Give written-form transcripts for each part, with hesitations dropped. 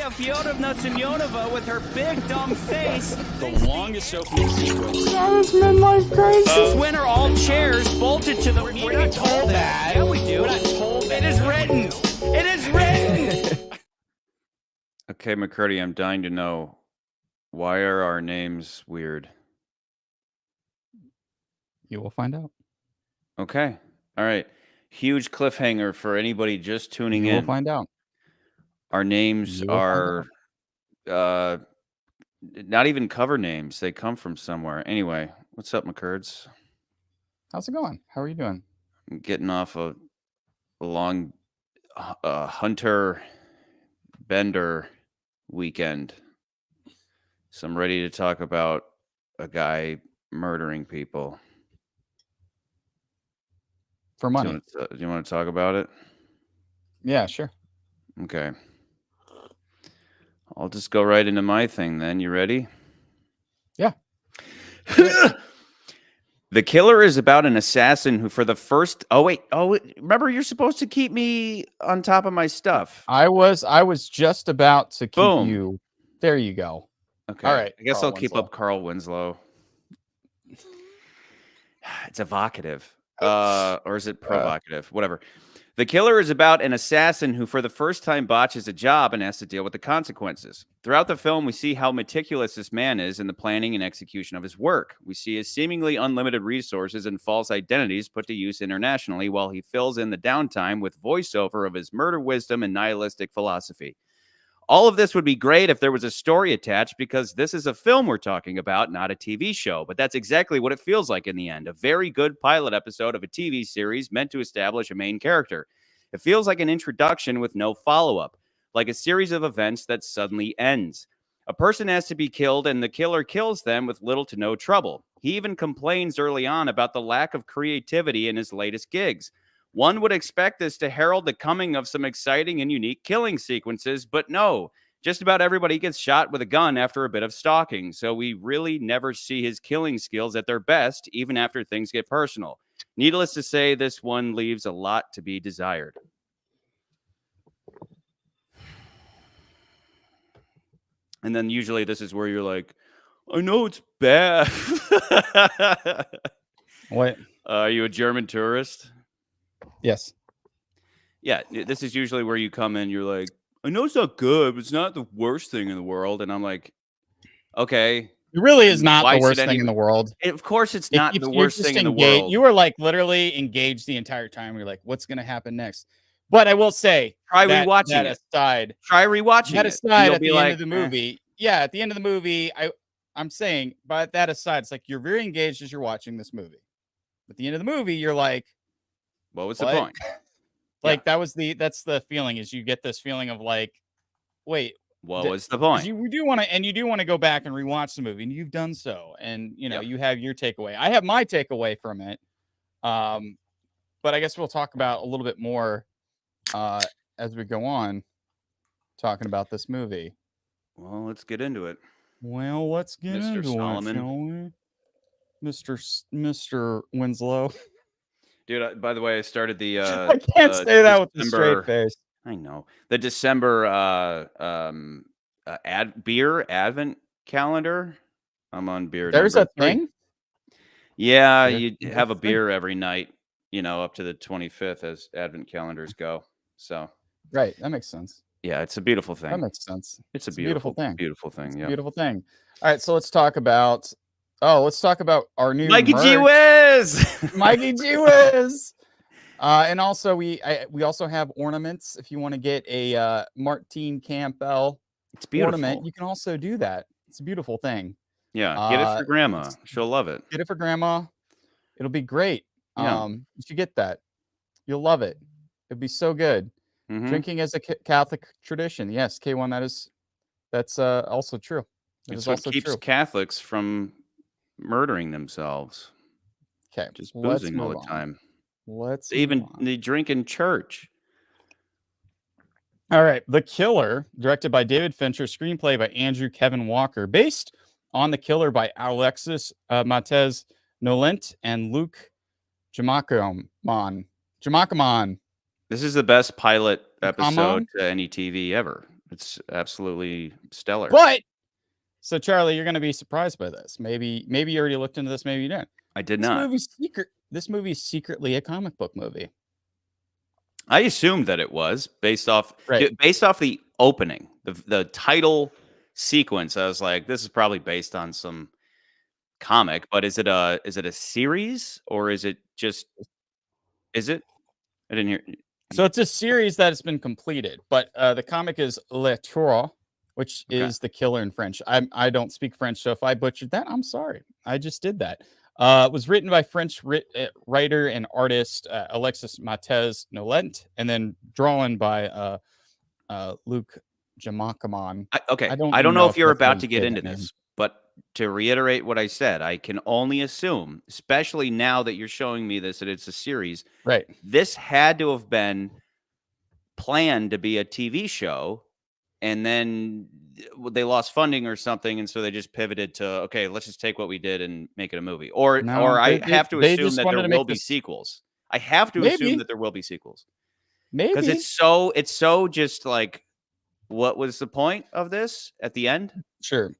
Fyodorevna Semyonova with her big dumb face. The longest opening sequence. That midlife crisis. When are all chairs bolted to the... We're not told that. Yeah, we do. We're not told that. It is written. It is written. Okay, McCurdy, I'm dying to know, why are our names weird? You will find out. Okay. All right. Huge cliffhanger for anybody just tuning You in. will find out. Our names You will are find not even cover names. They come from somewhere. Anyway, what's up, McCurds? How's it going? How are you doing? I'm getting off a long Hunter Bender weekend. So I'm ready to talk about a guy murdering people. For money. Do you want to talk about it? Yeah, sure. Okay. I'll just go right into my thing then. You ready? Yeah. The Killer is about an assassin who for the first... remember, you're supposed to keep me on top of my stuff. I was just about to keep Boom. you. There you go. Okay. All right. I guess Carl I'll keep Winslow. up Carl Winslow. It's evocative. Or is it provocative? Whatever. The Killer is about an assassin who for the first time botches a job and has to deal with the consequences. Throughout the film, we see how meticulous this man is in the planning and execution of his work. We see his seemingly unlimited resources and false identities put to use internationally while he fills in the downtime with voiceover of his murder wisdom and nihilistic philosophy. All of this would be great if there was a story attached, because this is a film we're talking about, not a TV show. But that's exactly what it feels like in the end. A very good pilot episode of a TV series meant to establish a main character. It feels like an introduction with no follow-up, like a series of events that suddenly ends. A person has to be killed, and the killer kills them with little to no trouble. He even complains early on about the lack of creativity in his latest gigs. One would expect this to herald the coming of some exciting and unique killing sequences, but no. Just about everybody gets shot with a gun after a bit of stalking, so we really never see his killing skills at their best, even after things get personal. Needless to say, this one leaves a lot to be desired. And then usually this is where you're like, I know it's bad. What? Are you a German tourist? Yes. Yeah, this is usually where you come in. You're like, I know it's not good, but it's not the worst thing in the world. And I'm like, okay. It really is not Why the worst should thing in the world. Of course, it's not If the you're worst just thing in the engaged- world. You were like literally engaged the entire time. You're like, what's going to happen next? But I will say, Try that rewatching it. aside, Try rewatching that it. aside, You'll at be the like, end of the movie, yeah, at the end of the movie, I'm saying, but that aside, it's like you're very engaged as you're watching this movie. At the end of the movie, you're like, what was the what? point? Like that's the feeling, is you get this feeling of like, wait, What was the point? you do want to go back and rewatch the movie, and you've done so, and Yep. you have your takeaway. I have my takeaway from it, but I guess we'll talk about a little bit more as we go on talking about this movie. Well, let's get into it. Well, let's get Mr. into Solomon. it, shall we? Mr. Winslow. Dude, by the way, I started the I can't say that with a straight face. I know. The December beer advent calendar. I'm on beer. There's number a 3. thing? Yeah, There- you there's have a a thing? beer every night, up to the 25th as advent calendars go. So, Right, that makes sense. yeah, it's a beautiful thing. That makes sense. It's a beautiful thing. Beautiful thing, It's a yeah. beautiful thing. All right, so let's talk about our new Mikey merch. G Wiz. Mikey G Wiz. And also we also have ornaments. If you want to get a Martine Campbell It's beautiful. ornament, you can also do that. It's a beautiful thing. Yeah, get it for grandma. She'll love it. Get it for grandma. It'll be great. Yeah. You should get that. You'll love it. It'd be so good. Mhm. Drinking as a Catholic tradition. Yes, K1, that's also true. That It's is what also keeps true. Catholics from murdering themselves. Okay, Just let's boozing all move the on. time. Let's Even move on. they drink in church. All right, The Killer, directed by David Fincher, screenplay by Andrew Kevin Walker, based on The Killer by Alexis Matez Nolent and Luke Jamakamon. This is the best pilot episode Come on. to any TV ever. It's absolutely stellar. But so Charlie, you're going to be surprised by this. Maybe you already looked into this. Maybe you didn't. I did not. This movie's secretly a comic book movie. I assumed that it was based off Right. based off the opening, the title sequence. I was like, this is probably based on some comic, but is it a series or is it just is it? I didn't hear. So it's a series that has been completed, but the comic is Le Tour, which Okay. is the killer in French. I don't speak French, so if I butchered that, I'm sorry. I just did that. It was written by French writer and artist Alexis Matez Nolent, and then drawn by Luc Jamacaman. Okay. I I don't know if you're that's how about you to get say into that name. this, but to reiterate what I said, I can only assume, especially now that you're showing me this, that it's a series. Right. This had to have been planned to be a TV show, and then they lost funding or something, and so they just pivoted to, okay, let's just take what we did and make it a movie. Or No, I have to they assume just that wanted there to make will be this. sequels. I have to assume Maybe, that there will be sequels because maybe. it's so just like, what was the point of this at the end? Sure.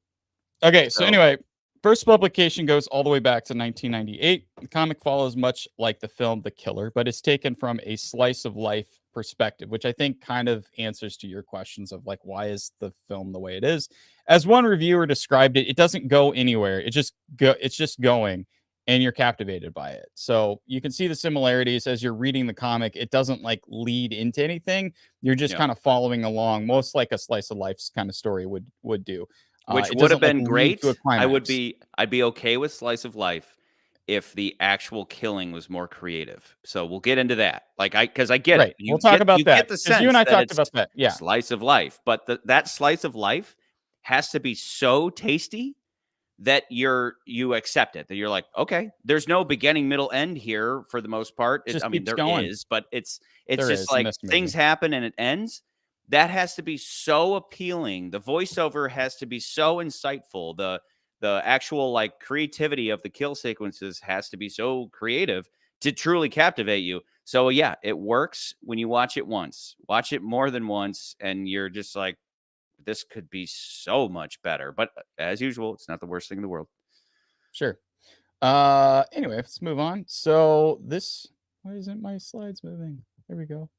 Okay, so So anyway, first publication goes all the way back to 1998. The comic follows much like the film The Killer, but it's taken from a slice of life perspective, which I think kind of answers to your questions of like, why is the film the way it is? As one reviewer described it, it doesn't go anywhere. It's just going, and you're captivated by it. So you can see the similarities as you're reading the comic. It doesn't like lead into anything. You're just yeah. kind of following along, most like a slice of life kind of story would do. Which It would have doesn't, like, been lead great. to a climax. I'd be okay with slice of life if the actual killing was more creative. So we'll get into that. Like because I get Right. it. We'll talk about You that get the because you and sense I that talked it's about that. Yeah. slice of life, but that slice of life has to be so tasty that you accept it. That you're like, okay, there's no beginning, middle, end here for the most part. Just I mean, keeps there going. is, but it's There just is in like this things movie. happen and it ends. That has to be so appealing. The voiceover has to be so insightful. The actual like creativity of the kill sequences has to be so creative to truly captivate you. So yeah, it works when you watch it once. Watch it more than once, and you're just like, this could be so much better. But as usual, it's not the worst thing in the world. Sure. Anyway, let's move on. So this, why isn't my slides moving? There we go.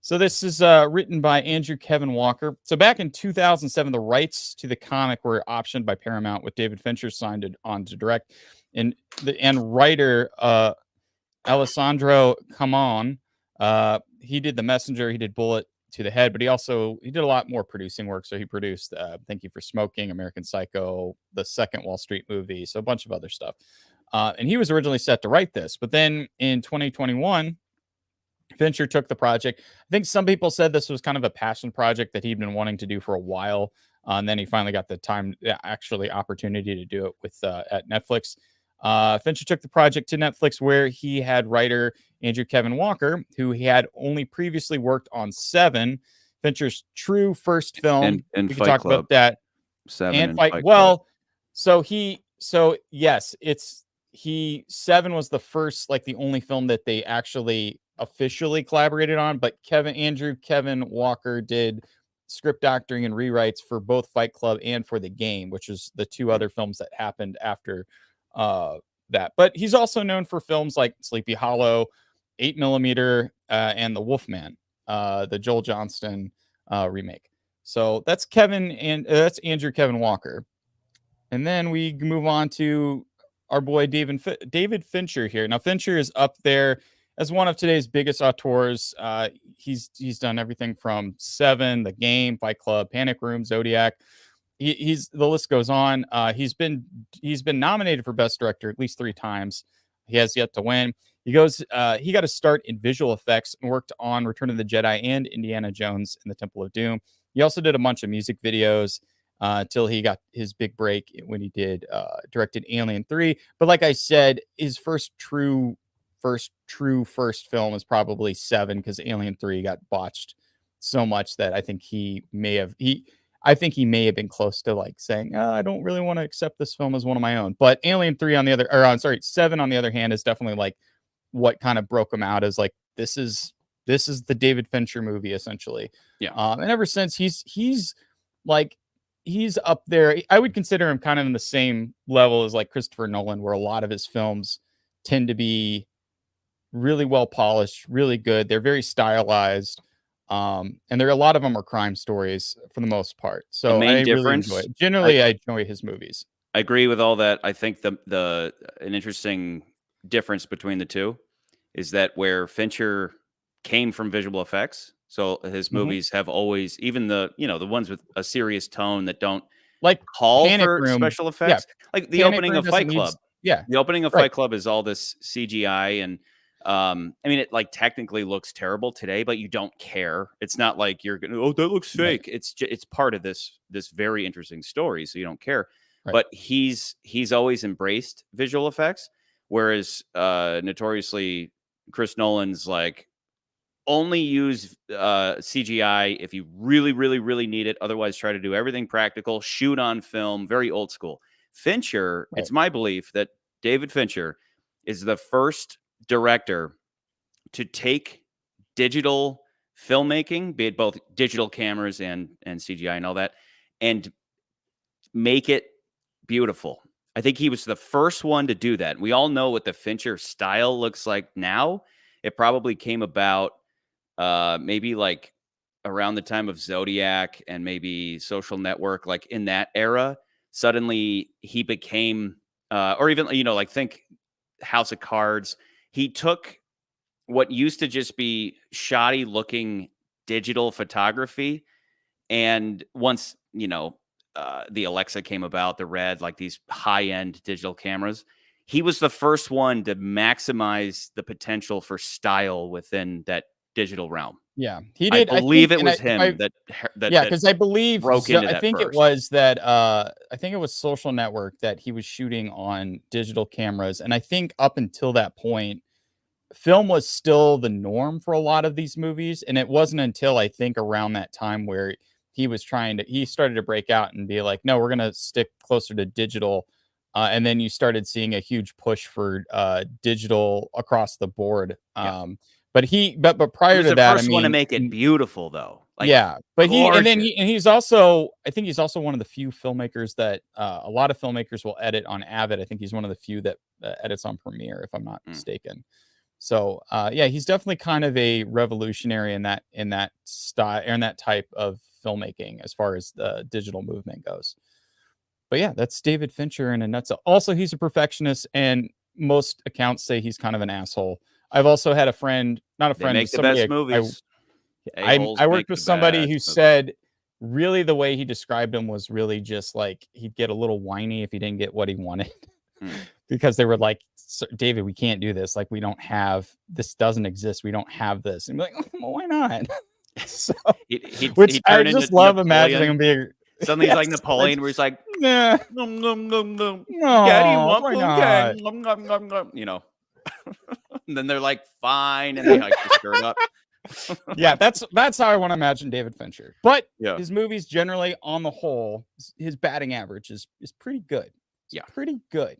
So this is written by Andrew Kevin Walker. So back in 2007, the rights to the comic were optioned by Paramount, with David Fincher signed on to direct, and writer Alessandro Camon. He did The Messenger, he did Bullet to the Head, but he did a lot more producing work. So he produced Thank You for Smoking, American Psycho, the second Wall Street movie, so a bunch of other stuff. And he was originally set to write this, but then in 2021, Fincher took the project. I think some people said this was kind of a passion project that he'd been wanting to do for a while. And then he finally got the opportunity to do it with at Netflix. Fincher took the project to Netflix, where he had writer Andrew Kevin Walker, who he had only previously worked on Seven, Fincher's true first film. And We can Fight talk Club. about that. Seven and Fight. Club. Well, yes, Seven was the first, like the only film that they actually officially collaborated on, but Andrew Kevin Walker did script doctoring and rewrites for both Fight Club and for The Game, which is the two other films that happened after that. But he's also known for films like Sleepy Hollow, 8mm, and The Wolfman, the Joel Johnston remake. So that's Andrew Kevin Walker. And then we move on to our boy David Fincher here. Now, Fincher is up there as one of today's biggest auteurs. He's done everything from Seven, The Game, Fight Club, Panic Room, Zodiac. The list goes on. He's been nominated for Best Director at least 3 times. He has yet to win. He got a start in visual effects and worked on Return of the Jedi and Indiana Jones and the Temple of Doom. He also did a bunch of music videos till he got his big break when he directed Alien 3. But like I said, his first true film is probably Seven, because Alien 3 got botched so much that I think he may have been close to like saying, I don't really want to accept this film as one of my own. But Alien 3 Seven on the other hand, is definitely like what kind of broke him out as like, this is this is the David Fincher movie, essentially. Yeah. And ever since he's up there. I would consider him kind of in the same level as like Christopher Nolan, where a lot of his films tend to be really well polished, really good. They're very stylized. And a lot of them are crime stories for the most part. So main I really difference- enjoy it. Generally, I enjoy his movies. I agree with all that. I think an interesting difference between the two is that where Fincher came from visual effects, so his movies have always, even the ones with a serious tone that don't Like call Panic for Room. special effects, like the Panic opening Room of Fight doesn't need Club. Yeah. The opening of Right. Fight Club is all this CGI, and I mean, it like technically looks terrible today, but you don't care. It's not like you're gonna, oh, that looks fake. It's part of this very interesting story, so you don't care. Right. But he's always embraced visual effects, whereas notoriously Chris Nolan's like only use CGI if you really, really, really need it. Otherwise, try to do everything practical, shoot on film, very old school. Fincher, Right. it's my belief that David Fincher is the first director to take digital filmmaking, be it both digital cameras and CGI and all that, and make it beautiful. I think he was the first one to do that. We all know what the Fincher style looks like now. It probably came about maybe like around the time of Zodiac and maybe Social Network, like in that era. Suddenly he became, or even, like think House of Cards. He took what used to just be shoddy looking digital photography. And once, the Alexa came about, the Red, like these high end digital cameras, he was the first one to maximize the potential for style within that digital realm. Yeah, he did. I believe it was if him that yeah, because I believe broke into I that think it first. was that I think it was Social Network that he was shooting on digital cameras, and I think up until that point, film was still the norm for a lot of these movies, and it wasn't until I think around that time where he started to break out and be like, no, we're gonna stick closer to digital, and then you started seeing a huge push for digital across the board. Yeah. But prior He was to the that, first one to make it beautiful, though. Like, yeah, but gorgeous. he's also, I think he's also one of the few filmmakers that a lot of filmmakers will edit on Avid. I think he's one of the few that edits on Premiere, if I'm not mistaken. So yeah, he's definitely kind of a revolutionary in that style or in that type of filmmaking as far as the digital movement goes. But yeah, that's David Fincher in a nutshell. Also, he's a perfectionist, and most accounts say he's kind of an asshole. I've also had a friend, not a They friend, make the somebody best movies. I A-holes worked make with the somebody best who movies. said really the way he described him was really just like he'd get a little whiny if he didn't get what he wanted. Because they were like, David, we can't do this. Like, this doesn't exist. We don't have this. And be like, well, why not? So, which I just love imagining him being. Suddenly he's like Napoleon, where he's like, nah, nom, nom, nom, nom. no, Daddy, want why cocaine? not? Nom, nom, nom, nom. And then they're like, fine, and they hike the skirt up. Yeah, that's how I want to imagine David Fincher. But Yeah. his movies generally, on the whole, his batting average is pretty good. Yeah. Pretty good.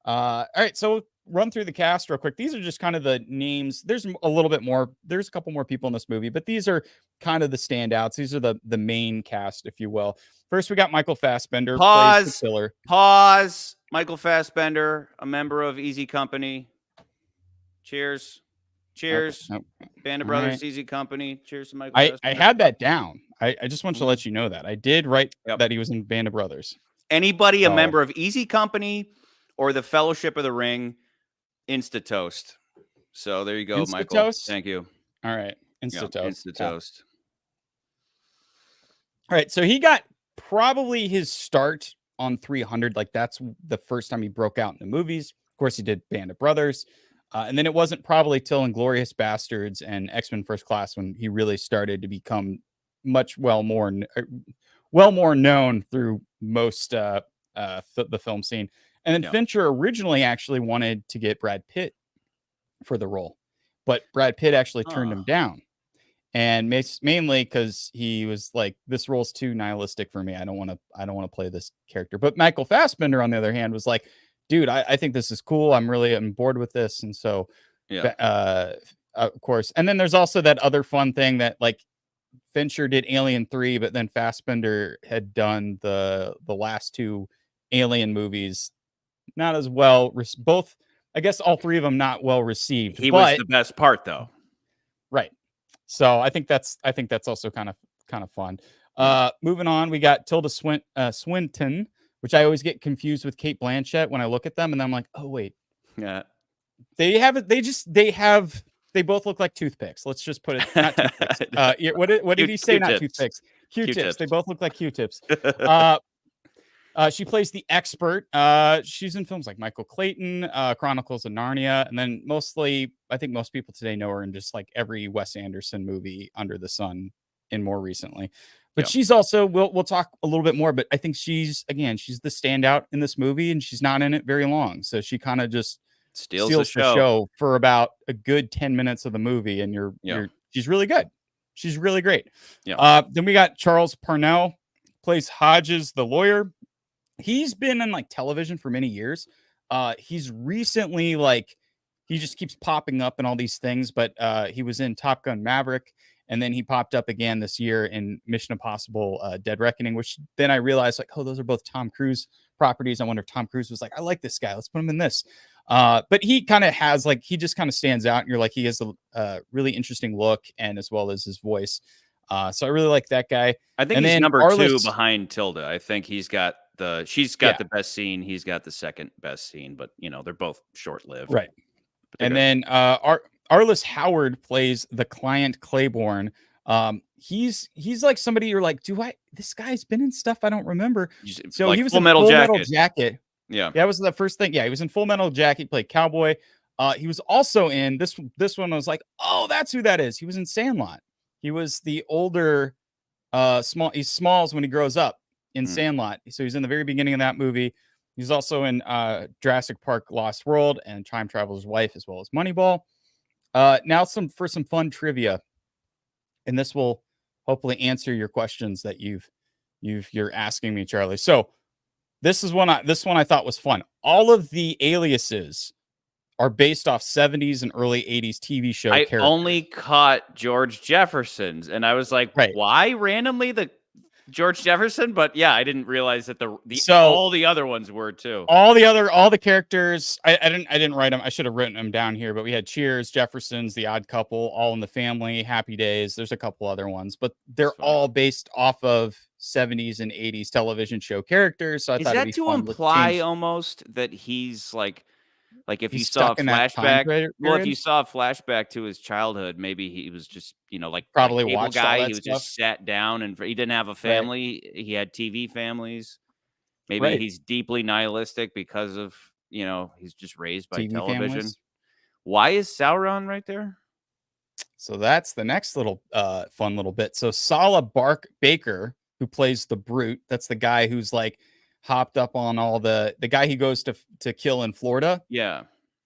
All right, so run through the cast real quick. These are just kind of the names. There's a little bit more. There's a couple more people in this movie, but these are kind of the standouts. These are the main cast, if you will. First, we got Michael Fassbender. Plays the killer. Pause. Michael Fassbender, a member of Easy Company. Cheers. Cheers. Okay. Band of All Brothers, right. Easy Company. Cheers to Michael I Fassbender. had that down. I just want to let you know that. I did write Yep. that he was in Band of Brothers. Anybody a Oh. member of Easy Company or the Fellowship of the Ring, Insta Toast. So there you go, Insta Michael. Toast? Thank you. All right. Insta Yeah, Toast. Insta Yeah. Toast. All right, so he got probably his start on 300. Like, that's the first time he broke out in the movies. Of course, he did Band of Brothers. And then it wasn't probably till Inglourious Bastards and X-Men First Class when he really started to become more known through most the film scene. And then Yeah. Fincher originally actually wanted to get Brad Pitt for the role, but Brad Pitt actually turned him down. And mainly because he was like, this role's too nihilistic for me. I don't want to play this character. But Michael Fassbender, on the other hand, was like, dude, I think this is cool. I'm really on board with this. And so of course. And then there's also that other fun thing that like Fincher did Alien 3, but then Fassbender had done the last two Alien movies not as well. Both, I guess, all three of them not well received. He was the best part, though. Right. So I think that's also kind of fun. Moving on, we got Tilda Swinton, which I always get confused with Kate Blanchett when I look at them, and I'm like, oh wait, Yeah. they both look like toothpicks. Let's just put it, not toothpicks. What did he say? Not toothpicks. Q-tips. They both look like Q-tips. She plays the expert. She's in films like Michael Clayton, Chronicles of Narnia, and then mostly, I think most people today know her in just like every Wes Anderson movie under the sun, and more recently. But she's also, we'll talk a little bit more, but I think she's the standout in this movie, and she's not in it very long, so she kind of just steals the show for about a good 10 minutes of the movie, and she's really good. She's really great. Yeah. Then we got Charles Parnell, plays Hodges the lawyer. He's been in like television for many years. He's recently he just keeps popping up in all these things, but he was in Top Gun Maverick, and then he popped up again this year in Mission Impossible Dead Reckoning, which then I realized like, oh, those are both Tom Cruise properties. I wonder if Tom Cruise was like, I like this guy, let's put him in this. But he kind of has he just kind of stands out, and you're like, he has a really interesting look, and as well as his voice. So I really like that guy. I think he's number 2 behind Tilda. I think she's got the best scene. He's got the second best scene, but they're both short-lived. Right. And then Arliss Howard plays the client Claiborne. He's like somebody you're like, this guy's been in stuff I don't remember. So he was in Full Metal Jacket. Yeah. That was the first thing. Yeah, he was in Full Metal Jacket, he played Cowboy. He was also in this one. I was like, oh, that's who that is. He was in Sandlot. He was the older he's Smalls when he grows up in Sandlot. So he's in the very beginning of that movie. He's also in Jurassic Park Lost World and Time Traveler's Wife, as well as Moneyball. Now some fun trivia, and this will hopefully answer your questions that you're asking me, Charlie. So this one I thought was fun. All of the aliases are based off 70s and early 80s TV show characters. I only caught George Jefferson's, and I was like, why randomly the George Jefferson? But yeah, I didn't realize that all the other ones were too. All the characters, I didn't write them. I should have written them down here, but we had Cheers, Jeffersons, The Odd Couple, All in the Family, Happy Days. There's a couple other ones, but they're all based off of 70s and 80s television show characters. So I thought it'd be fun to imply almost that he's like if you saw a flashback, if you saw a flashback to his childhood, maybe he was just, probably a watched guy. He was just sat down, and he didn't have a family. Right. He had TV families. Maybe he's deeply nihilistic because of, he's just raised by TV television. Families. Why is Sauron right there? So that's the next little fun little bit. So Sala Baker, who plays the Brute, that's the guy who's hopped up on all the guy he goes to kill in Florida. Yeah.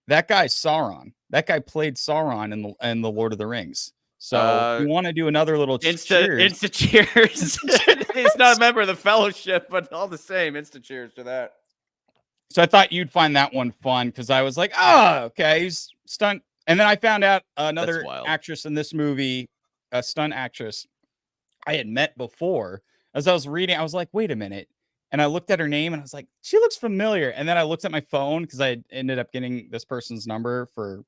That guy's Sauron. That guy played Sauron in the Lord of the Rings. So if you want to do another little cheers. Cheers. He's not a member of the Fellowship, but all the same, instant cheers to that. So I thought you'd find that one fun, because I was like, oh, okay, he's stunt. And then I found out another actress in this movie, a stunt actress I had met before. As I was reading, I was like, wait a minute. And I looked at her name and I was like, she looks familiar. And then I looked at my phone, because I ended up getting this person's number for,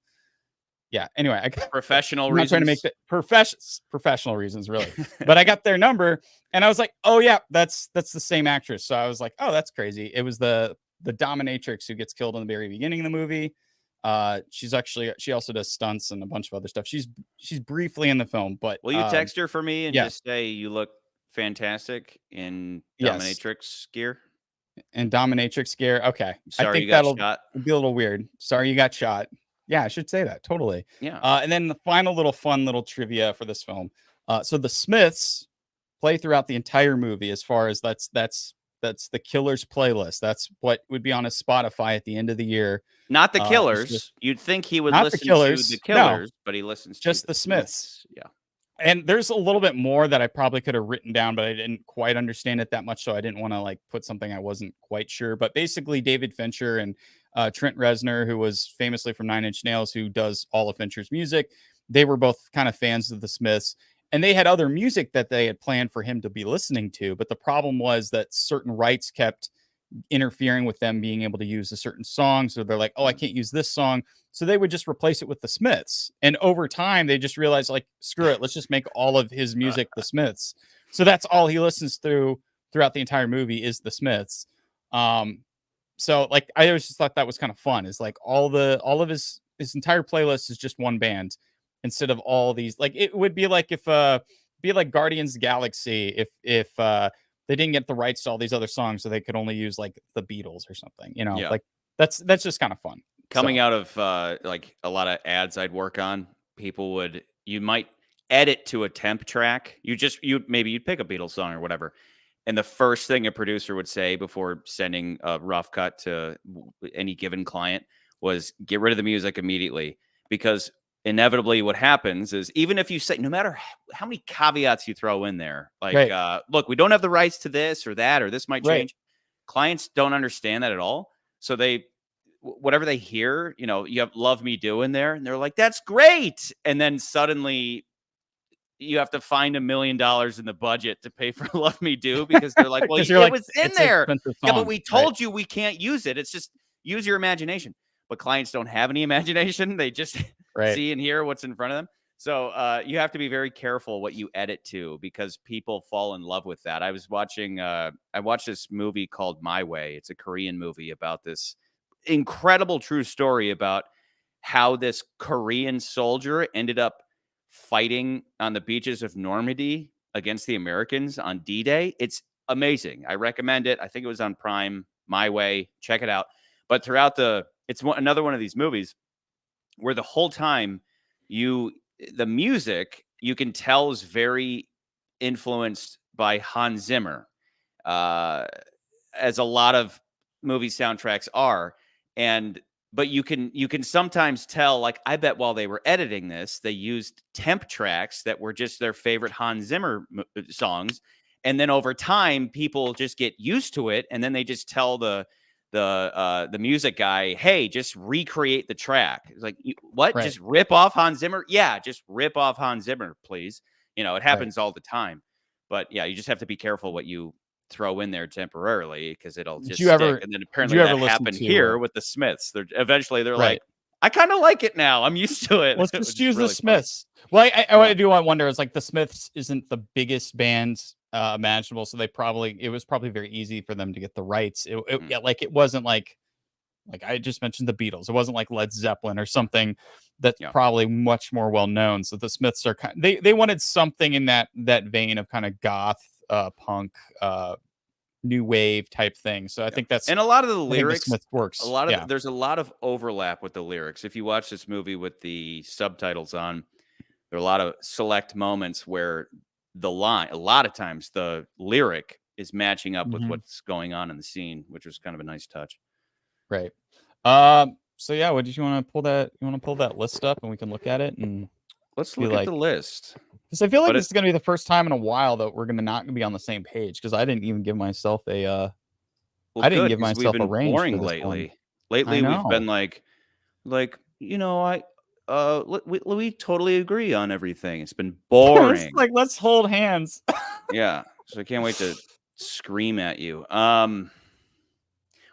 anyway, I got professional I'm reasons. Not trying to make the professional reasons, really. But I got their number and I was like, oh yeah, that's the same actress. So I was like, oh, that's crazy. It was the dominatrix who gets killed in the very beginning of the movie. She also does stunts and a bunch of other stuff. She's briefly in the film, but will you text her for me and just say you look fantastic in dominatrix gear? And dominatrix gear. Okay. Sorry, I think that'll be a little weird. Sorry you got shot. Yeah, I should say that. Totally. Yeah. And then the final fun little trivia for this film. So the Smiths play throughout the entire movie, as far as that's the Killers playlist. That's what would be on his Spotify at the end of the year. Not the Killers. You'd think he would listen to the Killers, but he listens to just the Smiths. Yeah. And there's a little bit more that I probably could have written down, but I didn't quite understand it that much. So I didn't want to put something I wasn't quite sure. But basically David Fincher and Trent Reznor, who was famously from Nine Inch Nails, who does all of Fincher's music, they were both kind of fans of the Smiths, and they had other music that they had planned for him to be listening to. But the problem was that certain rights kept interfering with them being able to use a certain song. So they're like, oh, I can't use this song. So they would just replace it with the Smiths. And over time, they just realized, like, screw it, let's just make all of his music the Smiths. So that's all he listens throughout the entire movie is the Smiths. So like I always just thought that was kind of fun. Is like all of his entire playlist is just one band instead of all these. Like it would be like if be like Guardians of the Galaxy if they didn't get the rights to all these other songs, so they could only use like the Beatles or something. You know, Yeah. like that's just kind of fun. Coming out of like a lot of ads I'd work on, you might edit to a temp track. Maybe you'd pick a Beatles song or whatever. And the first thing a producer would say before sending a rough cut to any given client was get rid of the music immediately, because inevitably what happens is, even if you say, no matter how many caveats you throw in there, like, Right. Look, we don't have the rights to this or that, or this might Right. change. Clients don't understand that at all. So whatever they hear, you have Love Me Do in there, and they're like, that's great. And then suddenly you have to find $1 million in the budget to pay for Love Me Do, because they're like, well, it was in there. Yeah, but we told you we can't use it. It's just use your imagination. But clients don't have any imagination. They just see and hear what's in front of them. So you have to be very careful what you edit to, because people fall in love with that. I watched this movie called My Way. It's a Korean movie about this incredible true story about how this Korean soldier ended up fighting on the beaches of Normandy against the Americans on D-Day. It's amazing. I recommend it. I think it was on Prime. My Way. Check it out. But another one of these movies where the whole time the music you can tell is very influenced by Hans Zimmer, as a lot of movie soundtracks are. But you can sometimes tell, like, I bet while they were editing this, they used temp tracks that were just their favorite Hans Zimmer songs. And then over time, people just get used to it. And then they just tell the music guy, hey, just recreate the track. It's like, what? Right. Just rip off Hans Zimmer? Yeah, just rip off Hans Zimmer, please. It happens all the time. But yeah, you just have to be care what you throw in there temporarily, because it'll just stick. And then apparently that happened here with the Smiths. They're like, I kind of like it now. I'm used to it. Let's just use the Smiths. Well, I do wonder, is like the Smiths isn't the biggest band imaginable, so it was probably very easy for them to get the rights. It wasn't like I just mentioned the Beatles. It wasn't like Led Zeppelin or something that's probably much more well known. So the Smiths are they wanted something in that vein of kind of goth, punk, new wave type thing. So I think that's, and a lot of the lyrics works. There's a lot of overlap with the lyrics. If you watch this movie with the subtitles on, there are a lot of select moments where a lot of times the lyric is matching up with what's going on in the scene, which was kind of a nice touch. Right. So yeah, what did you want to pull that? You want to pull that list up and we can look at it, and let's look at the list. Because I feel like this is going to be the first time in a while that we're going to not be on the same page, because I didn't even give myself a range. Boring lately. Lately we've been like we totally agree on everything. It's been boring. It's like, let's hold hands. Yeah. So I can't wait to scream at you.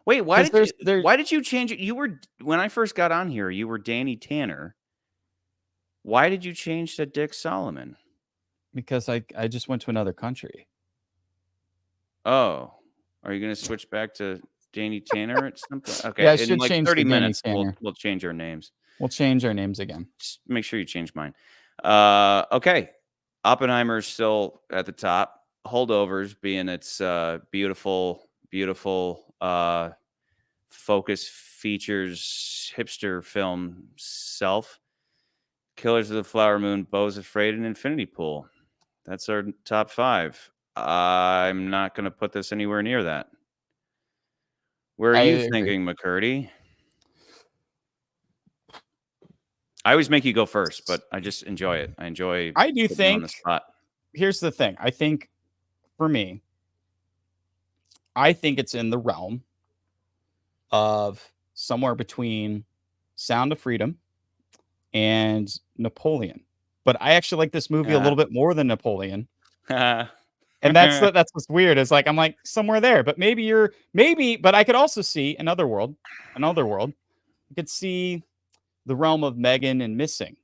Wait, why did you change it? When I first got on here, you were Danny Tanner. Why did you change to Dick Solomon? Because I just went to another country. Oh, are you going to switch back to Danny Tanner at some point? Okay, yeah, I should change 30 minutes. We'll change our names. We'll change our names again. Just make sure you change mine. Okay, Oppenheimer's still at the top. Holdovers being its beautiful focus features hipster film self. Killers of the Flower Moon, Beau Is Afraid, and Infinity Pool. That's our top 5. I'm not going to put this anywhere near that. Where are you thinking, McCurdy? I always make you go first, but I just enjoy it. I do think on the spot. Here's the thing. I think for me, I think it's in the realm of somewhere between Sound of Freedom and Napoleon. but I actually like this movie a Yeah. little bit more than Napoleon. And that's what's weird. It's like I'm like somewhere there, but but I could also see another world. I could see the realm of Megan and Missing.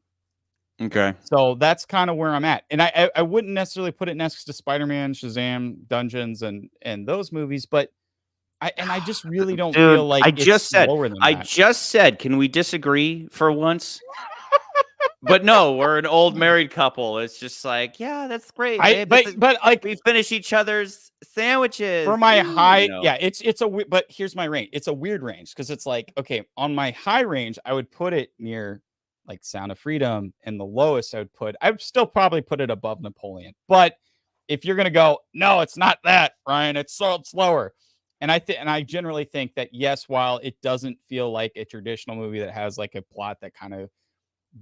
Okay. So that's kind of where I'm at. And I wouldn't necessarily put it next to Spider-Man, Shazam, Dungeons, and those movies, but I just really don't Dude, feel like I it's just said, lower than that. can we disagree for once? But no, we're an old married couple. It's just like, yeah, that's great. But like we finish each other's sandwiches. for my high, you know. yeah, but here's my range. It's a weird range because it's like, okay, on my high range, I would put it near like Sound of Freedom, and the lowest I would still probably put it above Napoleon. But if you're gonna go, no, it's not that, Ryan, it's lower. And I generally think that yes, while it doesn't feel like a traditional movie that has like a plot that kind of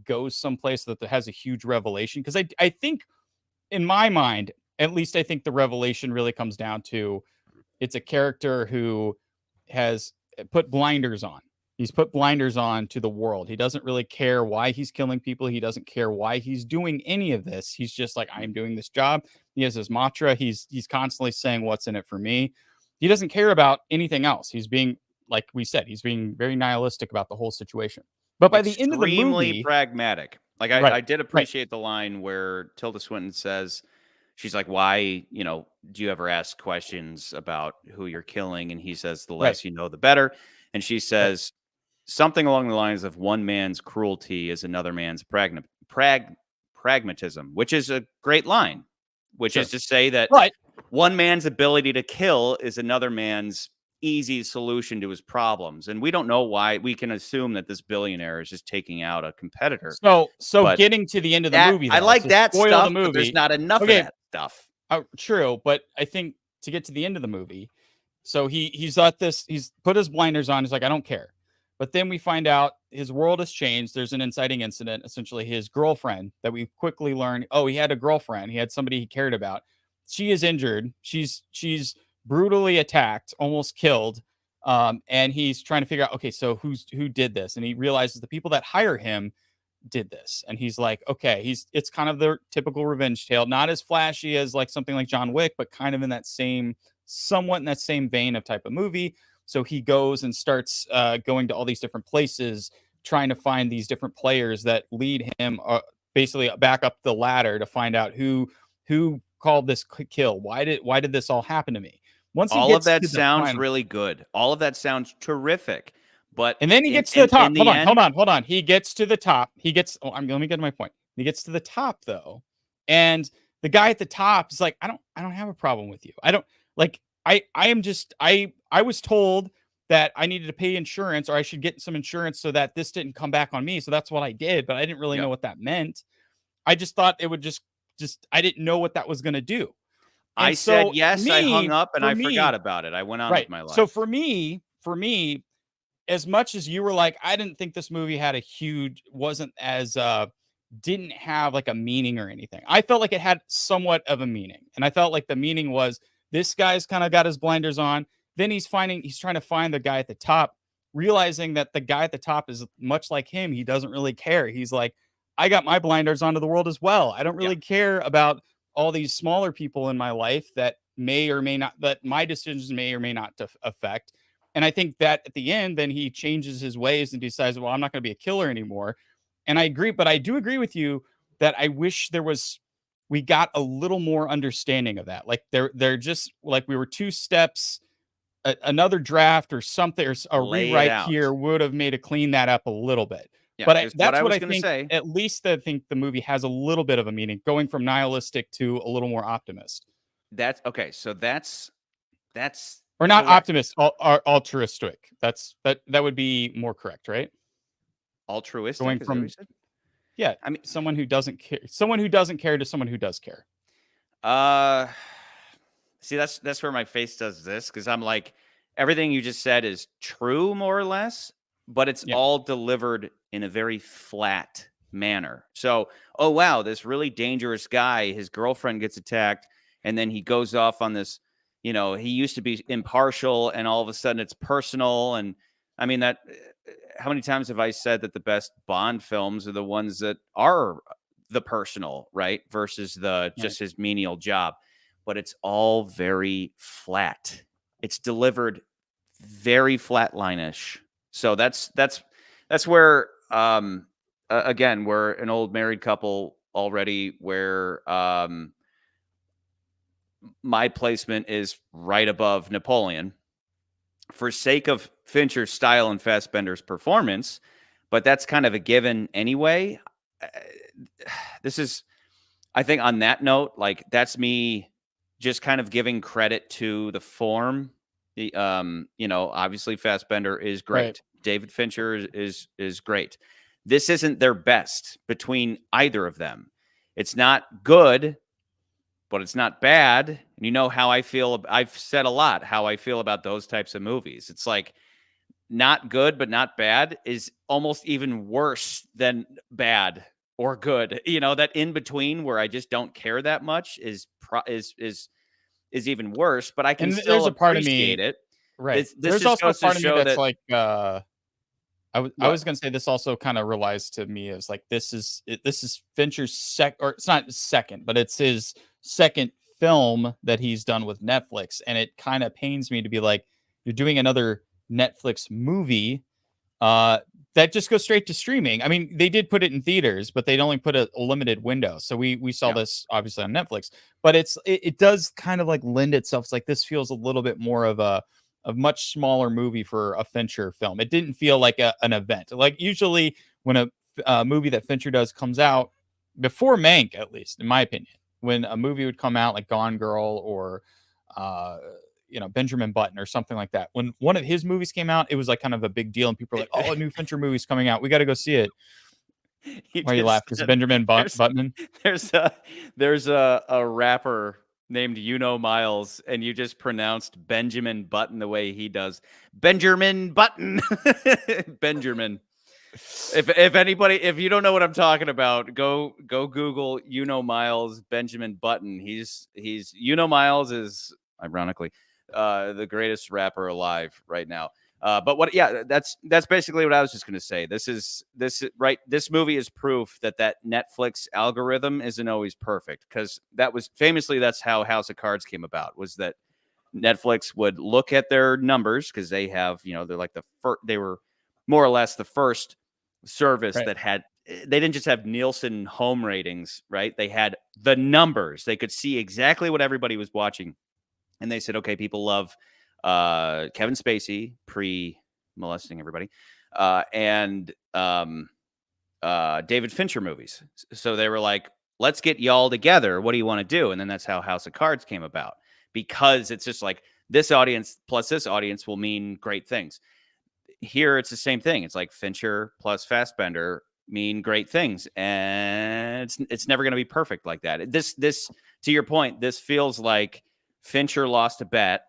goes someplace that has a huge revelation, because I think in my mind, at least I think the revelation really comes down to it's a character who has put blinders on. He's put blinders on to the world. He doesn't really care why he's killing people. He doesn't care why he's doing any of this. He's just like, I'm doing this job. He has his mantra. He's constantly saying, what's in it for me? He doesn't care about anything else. He's being, like we said, he's being very nihilistic about the whole situation. But by the end of the movie, pragmatic. Like I did appreciate the line where Tilda Swinton says, she's like, why, do you ever ask questions about who you're killing? And he says, the less you know, the better. And she says something along the lines of one man's cruelty is another man's pragmatism, which is a great line, which is to say that one man's ability to kill is another man's easy solution to his problems. And we don't know why. We can assume that this billionaire is just taking out a competitor. So getting to the end of the movie, though, I like that stuff, the movie, but there's not enough of that stuff. True, but I think to get to the end of the movie, so he's got this, he's put his blinders on, he's like, I don't care. But then we find out his world has changed. There's an inciting incident. Essentially, his girlfriend that we quickly learn, he had a girlfriend. He had somebody he cared about. She is injured. She's brutally attacked, almost killed. And he's trying to figure out, okay, so who did this? And he realizes the people that hire him did this. And he's like, okay, it's kind of the typical revenge tale, not as flashy as like something like John Wick, but kind of in that somewhat in that same vein of type of movie. So he goes and starts going to all these different places, trying to find these different players that lead him basically back up the ladder to find out who called this kill. Why did this all happen to me? Once all of that sounds really good. All of that sounds terrific. And then he gets to the top. Hold on. He gets to the top. Let me get to my point. He gets to the top though. And the guy at the top is like, I don't have a problem with you. I don't like, I was told that I needed to pay insurance, or I should get some insurance so that this didn't come back on me. So that's what I did, but I didn't really know what that meant. I just thought it would just I didn't know what that was going to do. And I said yes, I hung up and I forgot about it. I went on with my life. So for me, as much as you were like, I didn't think this movie had didn't have like a meaning or anything. I felt like it had somewhat of a meaning. And I felt like the meaning was this guy's kind of got his blinders on. Then he's trying to find the guy at the top, realizing that the guy at the top is much like him. He doesn't really care. He's like, I got my blinders onto the world as well. I don't really care about all these smaller people in my life that may or may not, that my decisions may or may not affect. And I think that at the end, then he changes his ways and decides, well, I'm not going to be a killer anymore. And I agree, but I do agree with you that I wish we got a little more understanding of that. Like they're just like, we were 2 steps, another draft or something, or a rewrite here would have made to clean that up a little bit. Yeah, but that's what I think. At least I think the movie has a little bit of a meaning, going from nihilistic to a little more optimist. That's okay. So that's or not optimist, altruistic. That would be more correct, right? Altruistic. Going from I mean, someone who doesn't care to someone who does care. See, that's where my face does this, because I'm like, everything you just said is true, more or less, but it's all delivered in a very flat manner. So, oh wow, this really dangerous guy, his girlfriend gets attacked, and then he goes off on this, he used to be impartial, and all of a sudden it's personal. And I mean, how many times have I said that the best Bond films are the ones that are the personal, right, versus the just his menial job. But it's all very flat. It's delivered very flatline-ish. So that's where again, we're an old married couple already, where my placement is right above Napoleon for sake of Fincher's style and Fassbender's performance, but that's kind of a given anyway. This is, I think, on that note, like, that's me just kind of giving credit to the form. The obviously Fassbender is great. Right. David Fincher is great. This isn't their best between either of them. It's not good, but it's not bad. And you know how I feel. I've said a lot how I feel about those types of movies. It's like, not good, but not bad is almost even worse than bad or good. That in between where I just don't care that much is even worse. But I can still there's a part of me, appreciate it. right? This There's just also a goes to part of me show that's that- like, I was going to say this also kind of relies to me as like, this is Fincher's or it's not second, but it's his second film that he's done with Netflix. And it kind of pains me to be like, you're doing another Netflix movie that just goes straight to streaming. I mean, they did put it in theaters, but they'd only put a limited window. So we saw this obviously on Netflix, but it does kind of like lend itself. It's like, this feels a little bit more of a much smaller movie for a Fincher film. It didn't feel like an event. Like, usually when a movie that Fincher does comes out before Mank, at least in my opinion, when a movie would come out like Gone Girl or Benjamin Button or something like that. When one of his movies came out, it was like kind of a big deal, and people were like, "Oh, a new Fincher movie's coming out. We got to go see it." Why you laugh? Because Benjamin Button. There's a rapper named Miles, and you just pronounced Benjamin Button the way he does. Benjamin Button. Benjamin. If you don't know what I'm talking about, go Google Miles Benjamin Button. He's Miles is ironically the greatest rapper alive right now. But that's basically what I was just going to say. This movie is proof that Netflix algorithm isn't always perfect, because that's how House of Cards came about, was that Netflix would look at their numbers, because they have, they're like they were more or less the first service that had, they didn't just have Nielsen home ratings, right? They had the numbers. They could see exactly what everybody was watching. And they said, okay, people love Kevin Spacey, pre-molesting everybody, and David Fincher movies. So they were like, let's get y'all together. What do you want to do? And then that's how House of Cards came about, because it's just like, this audience plus this audience will mean great things. Here, it's the same thing. It's like Fincher plus Fassbender mean great things, and it's never going to be perfect like that. This, to your point, this feels like Fincher lost a bet,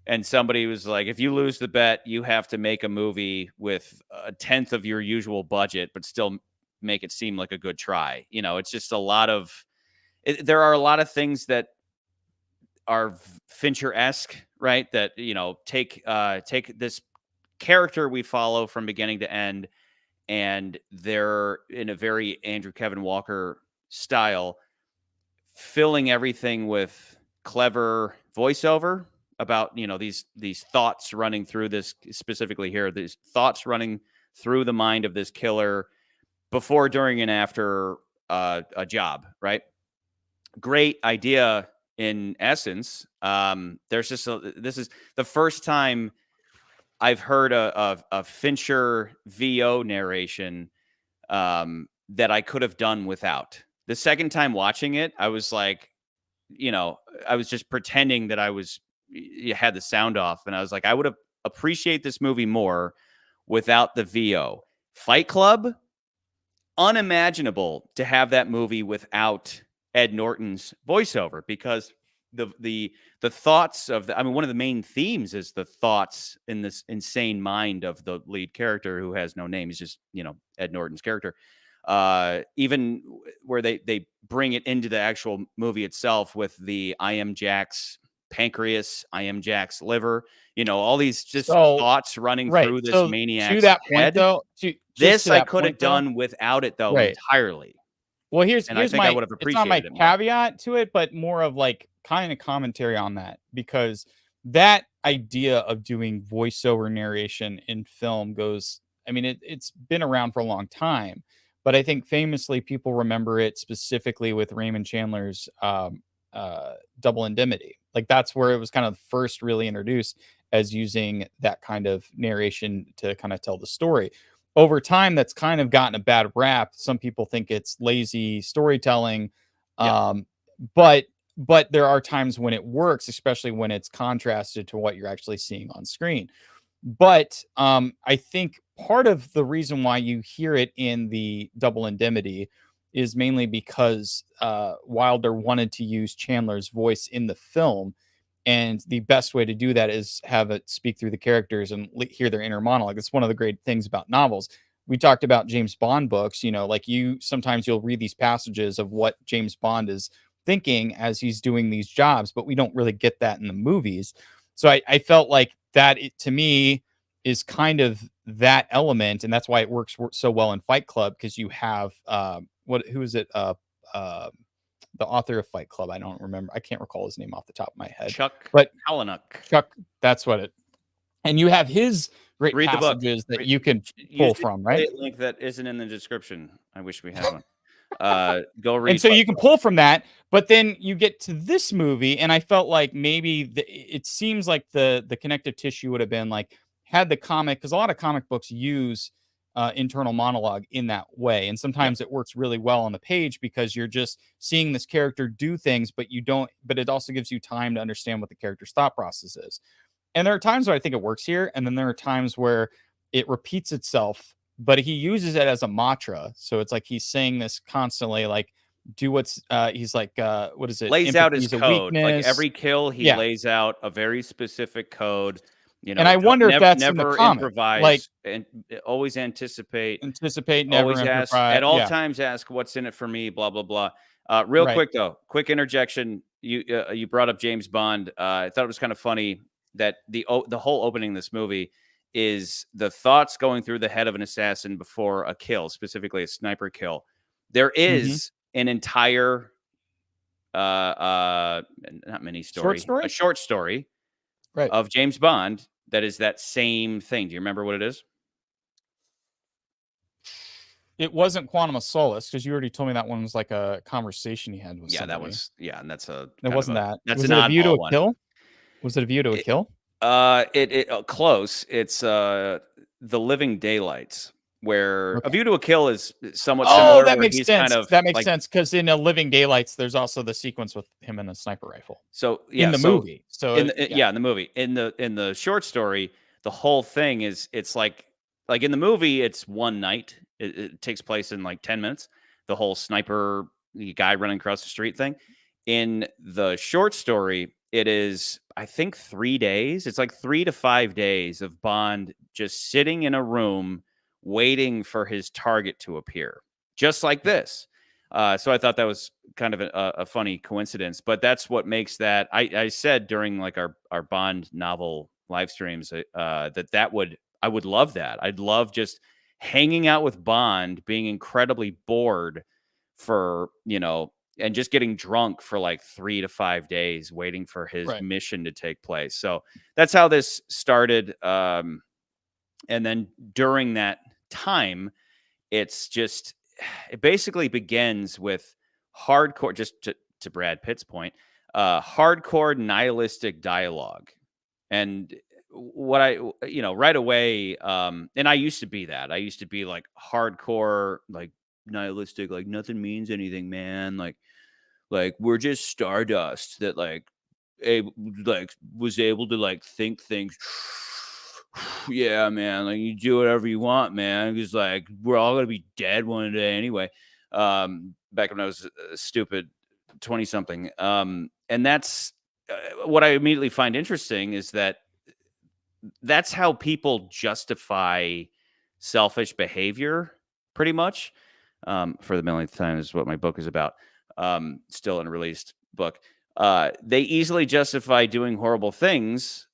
and somebody was like, if you lose the bet, you have to make a movie with a tenth of your usual budget, but still make it seem like a good try. It's just there are a lot of things that are Fincher-esque, right? That, take this character we follow from beginning to end, and they're in a very Andrew Kevin Walker style, filling everything with clever voiceover about, these thoughts running through this, specifically here, these thoughts running through the mind of this killer before, during, and after a job, right? Great idea in essence. This is the first time I've heard a Fincher VO narration that I could have done without. The second time watching it, I was like, I was just pretending that you had the sound off, and I was like, I would appreciate this movie more without the VO. Fight Club, unimaginable to have that movie without Ed Norton's voiceover, because the thoughts of one of the main themes is the thoughts in this insane mind of the lead character, who has no name. He's just, Ed Norton's character. Even where they bring it into the actual movie itself with the I am Jack's pancreas, I am Jack's liver, all these just thoughts running through this maniac's to that point, head. though, This I could have done without it, though, entirely. Well, here's and I think I would have it's not my appreciated it more. caveat to it, but more of like kind of commentary on that, because that idea of doing voiceover narration in film goes, I mean, it's been around for a long time, but I think famously people remember it specifically with Raymond Chandler's Double Indemnity. Like that's where it was kind of first really introduced as using that kind of narration to kind of tell the story. Over time, that's kind of gotten a bad rap. Some people think it's lazy storytelling, Yeah. but there are times when it works, especially when it's contrasted to what you're actually seeing on screen. But I think part of the reason why you hear it in the Double Indemnity is mainly because Wilder wanted to use Chandler's voice in the film. And the best way to do that is have it speak through the characters and hear their inner monologue. It's one of the great things about novels. We talked about James Bond books, like sometimes you'll read these passages of what James Bond is thinking as he's doing these jobs, but we don't really get that in the movies. So I felt like that to me is kind of that element. And that's why it works so well in Fight Club, because you have, who is it? The author of Fight Club. I don't remember. I can't recall his name off the top of my head. Chuck But Palahniuk. Chuck, that's what it. And you have his great Read the book. passages that you can pull Use the from, right? affiliate link that isn't in the description. I wish we had one. Go read. And so Fight you can Club. pull from that, but then you get to this movie, and I felt like maybe it seems like the connective tissue would have been like had the comic, because a lot of comic books use internal monologue in that way, and sometimes it works really well on the page because you're just seeing this character do things, but it also gives you time to understand what the character's thought process is. And there are times where I think it works here, and then there are times where it repeats itself, but he uses it as a mantra. So it's like he's saying this constantly, like do what's he's like what is it, lays out his empathy's a code. Like weakness. every kill he lays out a very specific code. And I wonder if that's in the never comic. improvise, like and always anticipate, never always ask improvise at all times, ask what's in it for me, blah blah blah. Real quick though, quick interjection. You brought up James Bond. I thought it was kind of funny that the whole opening of this movie is the thoughts going through the head of an assassin before a kill, specifically a sniper kill. There is an entire not mini story, a short story of James Bond that is that same thing. Do you remember what it is? It wasn't Quantum of Solace, because you already told me that one was like a conversation he had with somebody. That was, and that's a. It wasn't that. That's was an it A View to a one. Kill? Was it A View to a Kill? Close. It's The Living Daylights, where A View to a Kill is somewhat similar. Oh, that makes sense. Kind of that makes sense, because in A Living Daylights, there's also the sequence with him and a sniper rifle. So in the movie. So in the movie, in the short story, the whole thing is it's like in the movie, it's one night. It takes place in like 10 minutes. The whole sniper guy running across the street thing. In the short story, it is, I think, 3 days. It's like 3 to 5 days of Bond just sitting in a room waiting for his target to appear, just like this. So I thought that was kind of a funny coincidence, but that's what makes that. I said during like our Bond novel live streams I would love that. I'd love just hanging out with Bond, being incredibly bored for, and just getting drunk for like 3 to 5 days, waiting for his mission to take place. So that's how this started. And then during that time, it basically begins with hardcore, just to Brad Pitt's point, hardcore nihilistic dialogue. And what right away, and I used to be that. I used to be like hardcore, like nihilistic, like nothing means anything, man. Like we're just stardust that was able to like think things. Yeah, man. Like you do whatever you want, man. Because like we're all gonna be dead one day anyway. Back when I was a stupid 20-something. And that's what I immediately find interesting is that's how people justify selfish behavior, pretty much. For the millionth time is what my book is about. Still unreleased book. They easily justify doing horrible things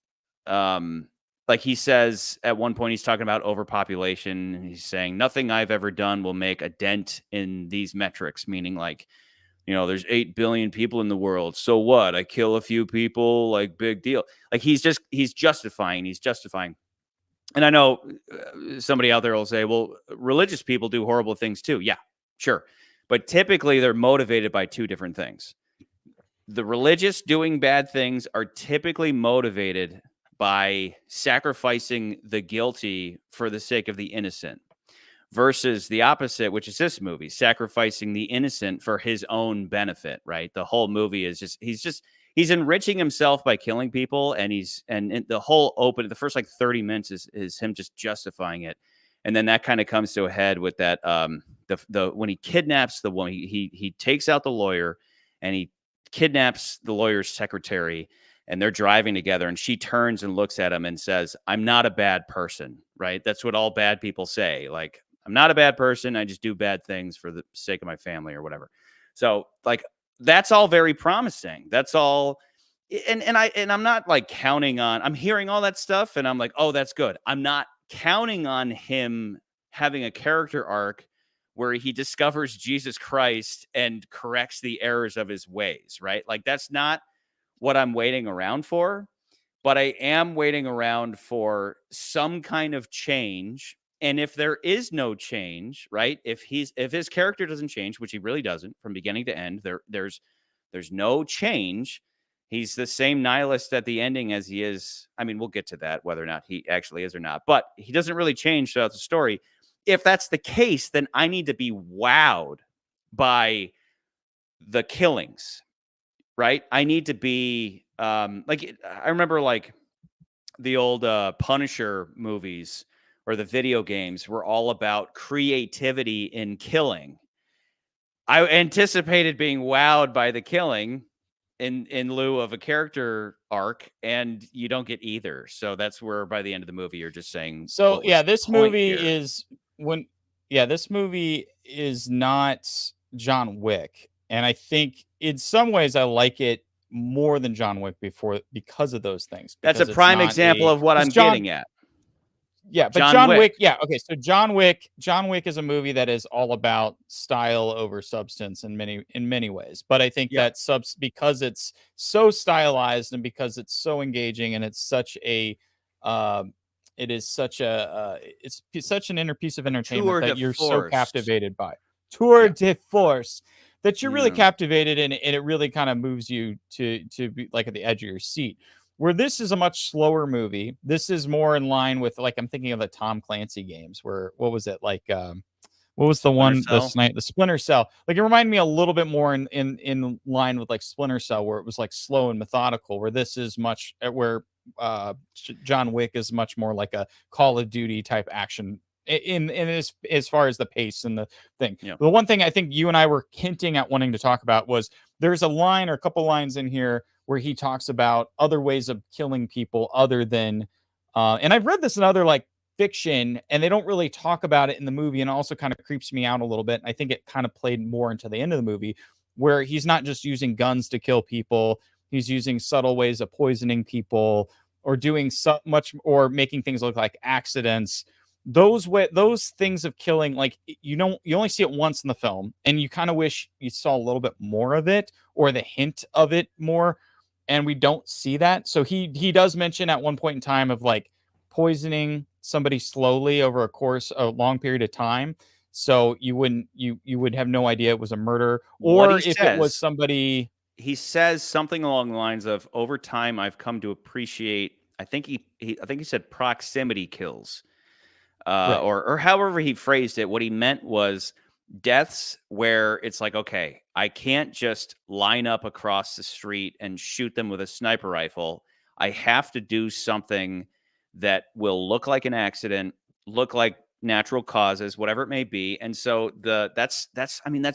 like he says at one point, he's talking about overpopulation, and he's saying nothing I've ever done will make a dent in these metrics, meaning like, there's 8 billion people in the world. So what? I kill a few people, like big deal. Like he's justifying. And I know somebody out there will say, well, religious people do horrible things too. Yeah, sure. But typically they're motivated by two different things. The religious doing bad things are typically motivated by sacrificing the guilty for the sake of the innocent, versus the opposite, which is this movie, sacrificing the innocent for his own benefit, right? The whole movie is he's enriching himself by killing people, and the first like 30 minutes is him just justifying it. And then that kind of comes to a head with that when he kidnaps the woman, he takes out the lawyer and he kidnaps the lawyer's secretary, and they're driving together, and she turns and looks at him and says, "I'm not a bad person," right? That's what all bad people say. Like, I'm not a bad person. I just do bad things for the sake of my family or whatever. So like, that's all very promising. That's all. And I'm not like counting on, I'm hearing all that stuff and I'm like, oh, that's good. I'm not counting on him having a character arc where he discovers Jesus Christ and corrects the errors of his ways, right? Like, that's not what I'm waiting around for, but I am waiting around for some kind of change. And if there is no change, right? If his character doesn't change, which he really doesn't from beginning to end, there's no change. He's the same nihilist at the ending as he is. I mean, we'll get to that, whether or not he actually is or not, but he doesn't really change throughout the story. If that's the case, then I need to be wowed by the killings, right? I need to be like, I remember like the old Punisher movies or the video games were all about creativity in killing. I anticipated being wowed by the killing in lieu of a character arc, and you don't get either. So that's where by the end of the movie you're just saying, So yeah, this movie here? this movie is not John Wick, and I think in some ways I like it more than John Wick because of those things. That's a Because it's prime not example of what I'm getting at. Yeah, but John Wick, yeah, okay. So John Wick is a movie that is all about style over substance in many ways. But I think that because it's so stylized and because it's so engaging and it's such an inner piece of entertainment that you're so captivated by. Tour de force. That you're really captivated in, and it really kind of moves you to be like at the edge of your seat. Where this is a much slower movie. This is more in line with, like, I'm thinking of the Tom Clancy games where, what was it? Like, what was the one, the Splinter Cell? Like, it reminded me a little bit more in line with like Splinter Cell, where it was like slow and methodical, where this is much, where John Wick is much more like a Call of Duty type action in as far as the pace and the thing. Yeah. The one thing I think you and I were hinting at wanting to talk about was there's a line or a couple lines in here where he talks about other ways of killing people other than, and I've read this in other like fiction, and they don't really talk about it in the movie, and it also kind of creeps me out a little bit. I think it kind of played more into the end of the movie, where he's not just using guns to kill people, he's using subtle ways of poisoning people or doing so much, or making things look like accidents. Those things of killing, like, you only see it once in the film, and you kind of wish you saw a little bit more of it or the hint of it more. And we don't see that. So he does mention at one point in time of like poisoning somebody slowly over a long period of time. So you would have no idea it was a murder, or if it was somebody. He says something along the lines of, over time, I've come to appreciate, I think he said proximity kills, right. or however he phrased it. What he meant was deaths where it's like, okay, I can't just line up across the street and shoot them with a sniper rifle. I have to do something that will look like an accident, look like natural causes, whatever it may be. And so that's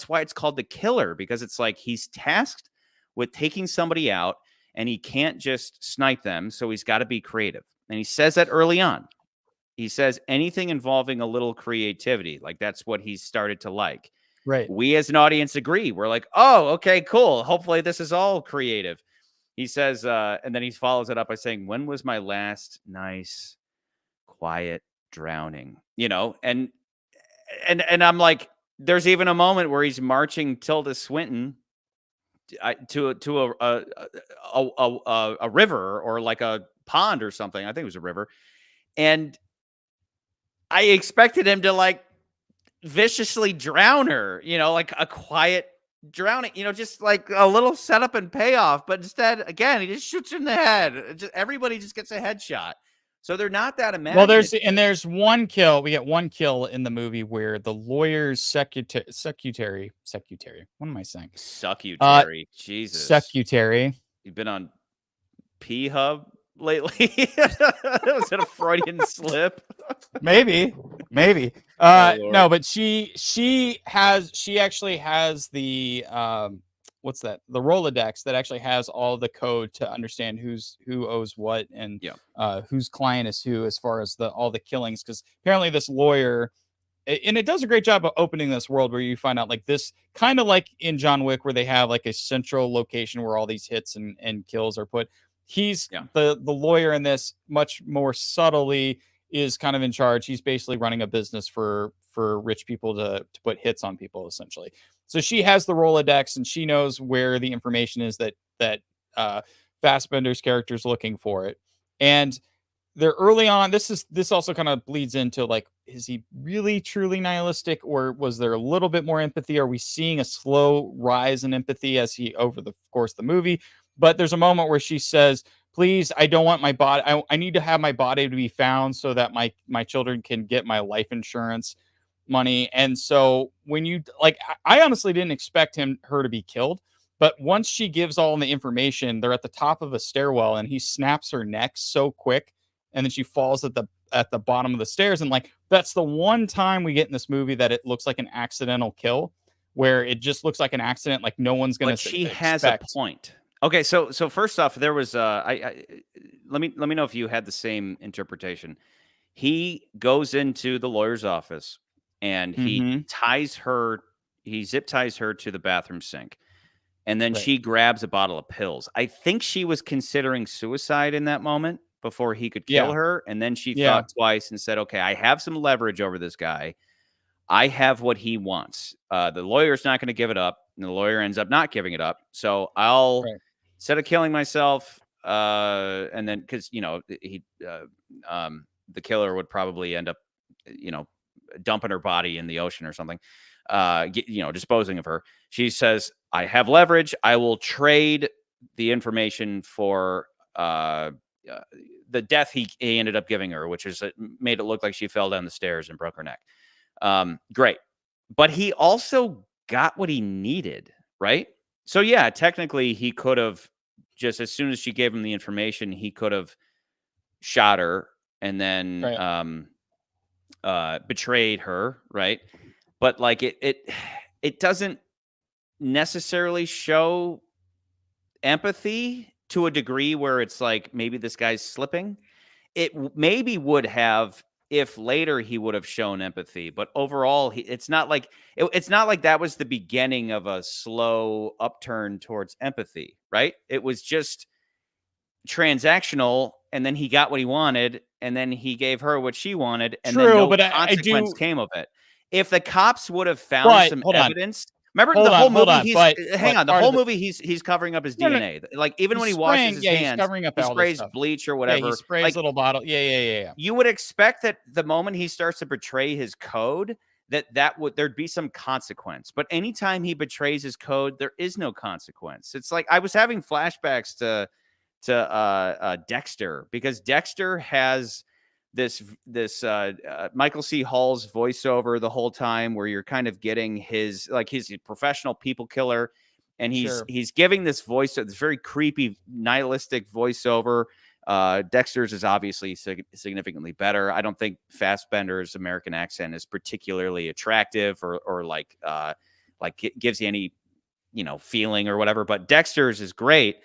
why it's called The Killer, because it's like he's tasked with taking somebody out and he can't just snipe them. So he's got to be creative. And he says that early on. He says anything involving a little creativity, like that's what he's started to like. Right. We as an audience agree. We're like, oh, okay, cool. Hopefully this is all creative. He says, and then he follows it up by saying, when was my last nice quiet drowning, and I'm like, there's even a moment where he's marching Tilda Swinton to a river or like a pond or something. I think it was a river, and I expected him to like viciously drown her, like a quiet drowning, just like a little setup and payoff. But instead, again, he just shoots her in the head. Everybody just gets a headshot. So they're not that imaginative. Well, there's one kill. We get one kill in the movie where the lawyer's secretary. What am I saying? Suckutary. Jesus. Secretary. You've been on P-Hub lately? Was it a Freudian slip? Maybe. Oh, No, but she actually has the what's that? The Rolodex that actually has all the code to understand who owes what and whose client is who as far as all the killings. Because apparently this lawyer, and it does a great job of opening this world where you find out like this kind of like in John Wick where they have like a central location where all these hits and kills are put. He's the lawyer in this much more subtly is kind of in charge. He's basically running a business for rich people to put hits on people essentially. So she has the Rolodex and she knows where the information is that Fassbender's character is looking for it. And they're early on. This also kind of bleeds into like, is he really truly nihilistic or was there a little bit more empathy? Are we seeing a slow rise in empathy as he over the course of the movie? But there's a moment where she says, please, I don't want my body. I need to have my body to be found so that my children can get my life insurance money. And so when you like, I honestly didn't expect her to be killed. But once she gives all the information, they're at the top of a stairwell and he snaps her neck so quick. And then she falls at the bottom of the stairs. And like, that's the one time we get in this movie that it looks like an accidental kill where it just looks like an accident. Like no one's going to she has a point. Okay, so first off, there was let me know if you had the same interpretation. He goes into the lawyer's office and he zip ties her to the bathroom sink, and then she grabs a bottle of pills. I think she was considering suicide in that moment before he could kill her, and then she thought twice and said, "Okay, I have some leverage over this guy. I have what he wants. The lawyer's not going to give it up, and the lawyer ends up not giving it up. So I'll." Right. Instead of killing myself, and then because the killer would probably end up, dumping her body in the ocean or something, disposing of her. She says, "I have leverage. I will trade the information for the death he ended up giving her, which is made it look like she fell down the stairs and broke her neck." Great, but he also got what he needed, right? So yeah, technically he could have. Just as soon as she gave him the information, he could have shot her and then betrayed her, right? But like it doesn't necessarily show empathy to a degree where it's like maybe this guy's slipping. It maybe would have if later he would have shown empathy, but overall, it's not like that was the beginning of a slow upturn towards empathy, right? It was just transactional, and then he got what he wanted, and then he gave her what she wanted, and then no consequence came of it. If the cops would have found some evidence. Remember the whole movie? The whole movie he's covering up his DNA. Like even when he washes his hands, he sprays bleach or whatever. Yeah, he sprays little bottle. Yeah. You would expect that the moment he starts to betray his code, there'd be some consequence. But anytime he betrays his code, there is no consequence. It's like I was having flashbacks to Dexter, because Dexter has this Michael C. Hall's voiceover the whole time, where you're kind of getting his professional people killer, and he's giving this voice, this very creepy nihilistic voiceover. Dexter's is obviously significantly better. I don't think Fassbender's American accent is particularly attractive or gives you any feeling or whatever, but Dexter's is great.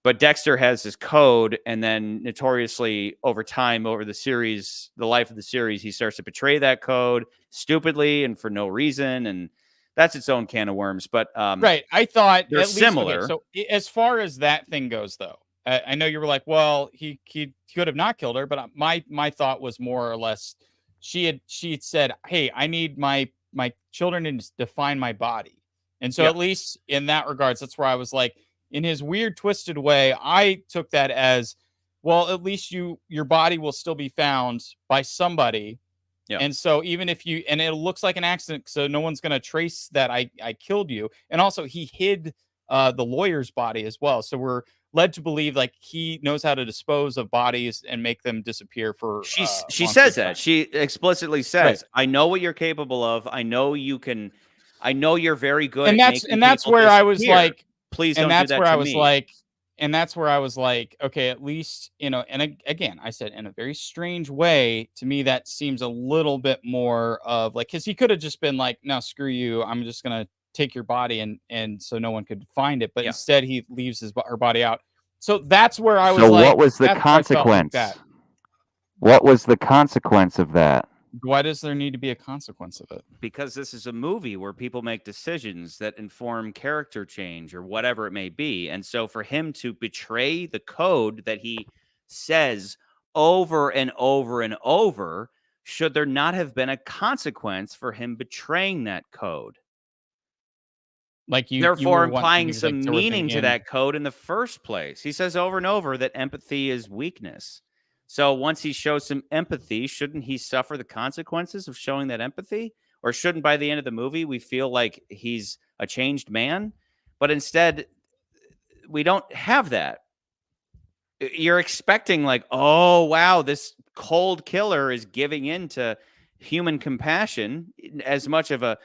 But Dexter has his code, and then notoriously over time, over the series, the life of the series, he starts to betray that code stupidly and for no reason, and that's its own can of worms. But right, I thought they're similar. So as far as that thing goes, though, I know you were like, well, he could have not killed her, but my thought was more or less she had said, hey, I need my children to define my body. And so Yeah. at least in that regards, that's where I was like, in his weird twisted way, I took that as, well, at least your body will still be found by somebody. Yeah. And so even if and it looks like an accident, so no one's going to trace that I killed you. And also he hid the lawyer's body as well. So we're led to believe like he knows how to dispose of bodies and make them disappear for She long says periods of that. time. She explicitly says, Right. I know what you're capable of. I know you can. I know you're very good And at that's making that's people where I was disappear. like, Please and don't do that's that where to I was me. like, and that's where I was like, okay, at least, and again, I said in a very strange way, to me, that seems a little bit more of like, because he could have just been like, no, screw you. I'm just going to take your body and so no one could find it. But Yeah. instead he leaves her body out. So that's where I was So like, what was the that's where I felt like consequence? that. What was the consequence of that? Why does there need to be a consequence of it? Because this is a movie where people make decisions that inform character change or whatever it may be. And so for him to betray the code that he says over and over and over, should there not have been a consequence for him betraying that code? Like Therefore, were implying some sort of meaning to thinking, that code in the first place. He says over and over that empathy is weakness. So once he shows some empathy, shouldn't he suffer the consequences of showing that empathy? Or shouldn't by the end of the movie we feel like he's a changed man? But instead, we don't have that. You're expecting like, oh, wow, this cold killer is giving in to human compassion as much of a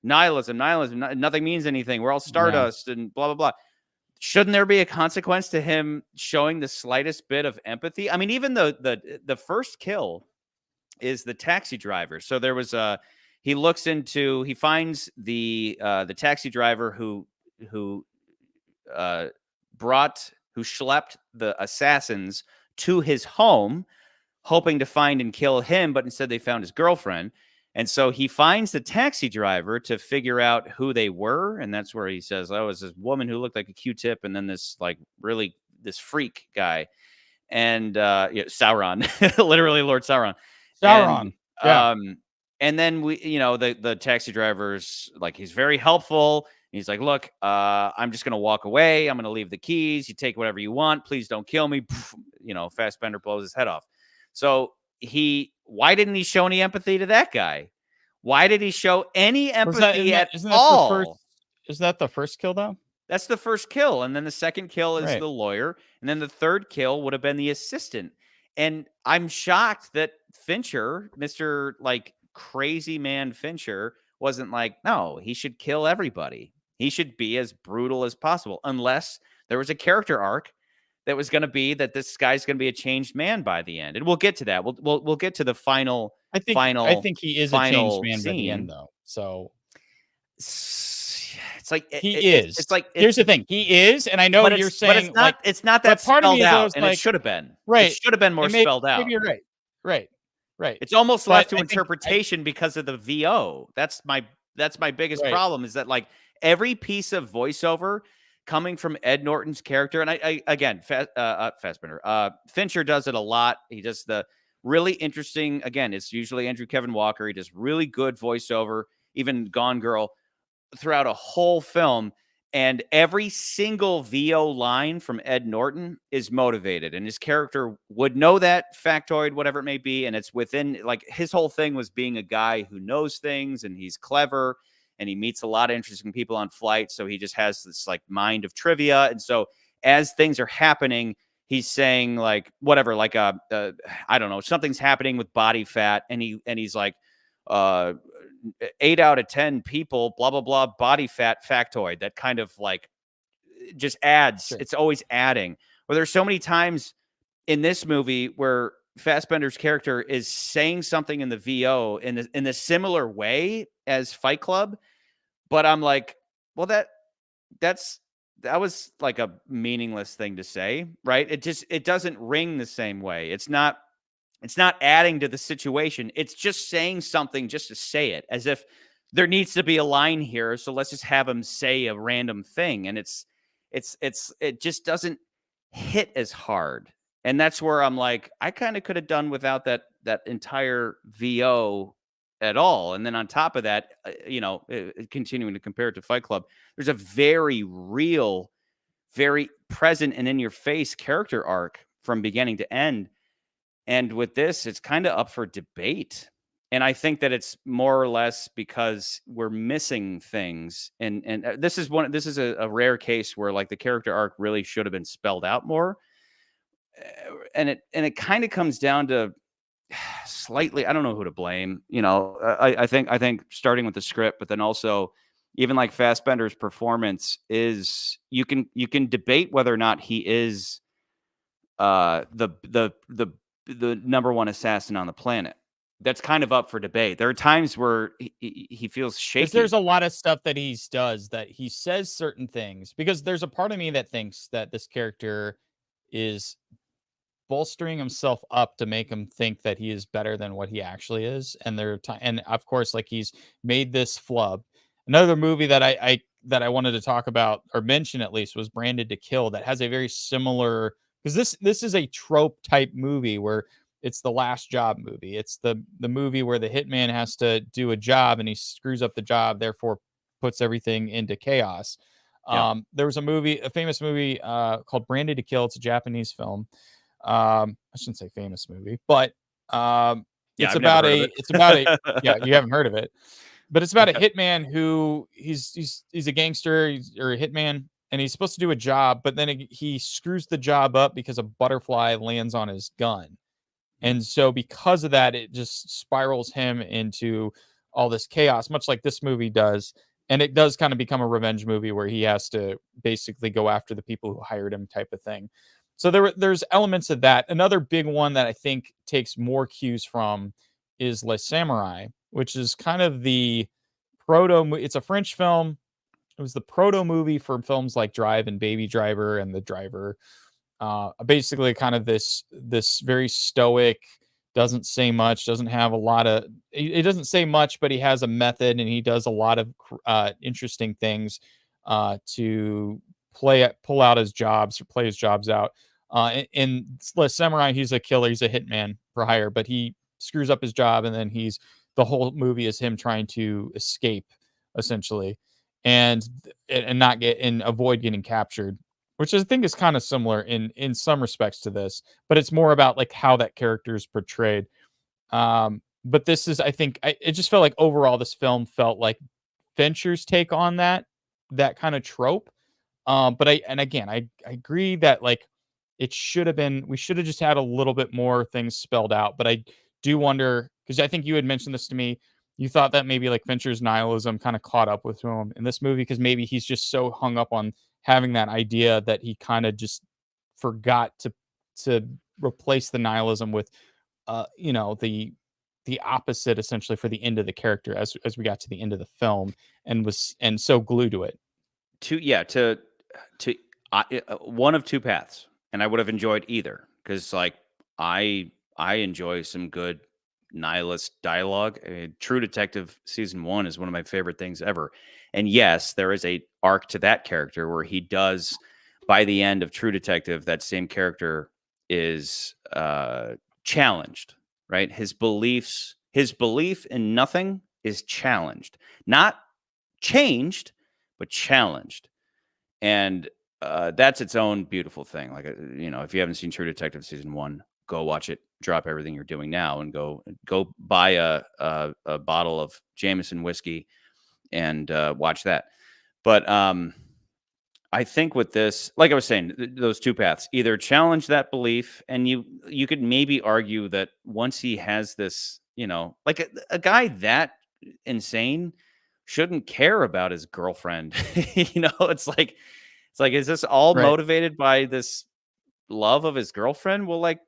nihilism, nothing means anything. We're all stardust and blah, blah, blah. Shouldn't there be a consequence to him showing the slightest bit of empathy? I mean, even the first kill is the taxi driver. So there was he finds the taxi driver who schlepped the assassins to his home, hoping to find and kill him, but instead they found his girlfriend. And so he finds the taxi driver to figure out who they were. And that's where he says, oh, it's this woman who looked like a Q-tip. And then this this freak guy. And Sauron, literally Lord Sauron. Sauron. And then the taxi driver's like, he's very helpful. He's like, look, I'm just going to walk away. I'm going to leave the keys. You take whatever you want. Please don't kill me. Fassbender blows his head off. So why didn't he show any empathy to that guy? Why did he show any empathy at all? Is that the first kill though? That's the first kill. And then the second kill is the lawyer. And then the third kill would have been the assistant. And I'm shocked that Fincher, Mr. like crazy man Fincher, wasn't like, no, he should kill everybody. He should be as brutal as possible, unless there was a character arc that was going to be that this guy's going to be a changed man by the end. And we'll get to that. We'll get to the final. I think he is a changed man by the end, though. So it's like he is. It's like here's the thing. He is, and I know you're saying it's not that part spelled of me out, and like, it should have been. Right. It should have been more spelled out. Maybe you're right. Right. It's almost left to interpretation because of the VO. That's my biggest problem, is that like every piece of voiceover coming from Ed Norton's character, and I again, Fassbender, Fincher does it a lot. He does the really interesting, again, it's usually Andrew Kevin Walker. He does really good voiceover, even Gone Girl, throughout a whole film. And every single VO line from Ed Norton is motivated, and his character would know that factoid, whatever it may be. And it's within, like, his whole thing was being a guy who knows things, and he's clever, and he meets a lot of interesting people on flight. So he just has this like mind of trivia. And so as things are happening, he's saying like, whatever, like, I don't know, something's happening with body fat. And he's like, 8 out of 10 people, blah, blah, blah, body fat factoid. That kind of like just adds. Sure. It's always adding. Well, there's so many times in this movie where Fassbender's character is saying something in the VO in a similar way as Fight Club. But I'm like, well, that was like a meaningless thing to say, right? It doesn't ring the same way. It's not adding to the situation. It's just saying something just to say it, as if there needs to be a line here. So let's just have him say a random thing. And it just doesn't hit as hard. And that's where I'm like, I kind of could have done without that entire VO at all. And then on top of that, continuing to compare it to Fight Club, there's a very real, very present and in your face character arc from beginning to end. And with this, it's kind of up for debate. And I think that it's more or less because we're missing things. And this is a rare case where like the character arc really should have been spelled out more. And it kind of comes down to slightly, I don't know who to blame. I think starting with the script, but then also even like Fassbender's performance is, you can debate whether or not he is the number one assassin on the planet. That's kind of up for debate. There are times where he feels shaky. Because there's a lot of stuff that he does, that he says certain things, because there's a part of me that thinks that this character is bolstering himself up to make him think that he is better than what he actually is. And and of course, like, he's made this flub. Another movie that I wanted to talk about, or mention at least, was Branded to Kill, that has a very similar, because this is a trope type movie where it's the last job movie. It's the movie where the hitman has to do a job and he screws up the job, therefore puts everything into chaos. Yeah. There was a famous movie called Branded to Kill. It's a Japanese film. I shouldn't say famous movie, but it's about a yeah, you haven't heard of it, but it's about a hitman who he's a gangster, or a hitman, and he's supposed to do a job, but then he screws the job up because a butterfly lands on his gun. And so because of that, it just spirals him into all this chaos, much like this movie does. And it does kind of become a revenge movie where he has to basically go after the people who hired him, type of thing. So there's elements of that. Another big one that I think takes more cues from is Les Samurai, which is kind of the it's a French film. It was the proto movie for films like Drive and Baby Driver and The Driver. Basically kind of this very stoic, doesn't say much, doesn't have a lot of, it doesn't say much, but he has a method and he does a lot of interesting things to pull out his jobs, or play his jobs out. In Les Samurai, he's a killer, he's a hitman for hire, but he screws up his job, and then the whole movie is him trying to escape, essentially, and avoid getting captured, which I think is kind of similar in some respects to this, but it's more about like how that character is portrayed. But this is, I think, it just felt like overall this film felt like Fincher's take on that kind of trope. But I agree that like we should have just had a little bit more things spelled out. But I do wonder, because I think you had mentioned this to me, you thought that maybe like Fincher's nihilism kind of caught up with him in this movie, because maybe he's just so hung up on having that idea that he kind of just forgot to replace the nihilism with the opposite, essentially, for the end of the character as we got to the end of the film, and so glued to it. One of two paths, and I would have enjoyed either, because like I enjoy some good nihilist dialogue. True Detective season 1 is one of my favorite things ever. And yes, there is a arc to that character where he does, by the end of True Detective, that same character is challenged, right? His belief in nothing is challenged, not changed, but challenged. And that's its own beautiful thing. Like, if you haven't seen True Detective season 1, go watch it. Drop everything you're doing now and go buy a bottle of Jameson whiskey and watch that. But I think with this, like I was saying, those two paths, either challenge that belief, and you could maybe argue that once he has this, like a guy that insane shouldn't care about his girlfriend. It's like, is this all motivated by this love of his girlfriend? Well, like,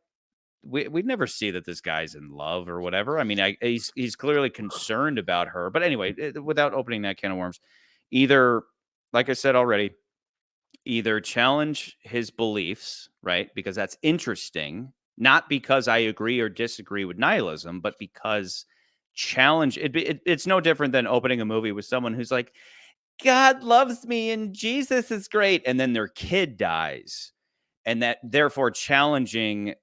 we'd never see that this guy's in love or whatever. I mean, he's clearly concerned about her. But anyway, without opening that can of worms, either, like I said already, either challenge his beliefs, right? Because that's interesting, not because I agree or disagree with nihilism, but because challenge it's no different than opening a movie with someone who's like, God loves me and Jesus is great, and then their kid dies. and that therefore challenging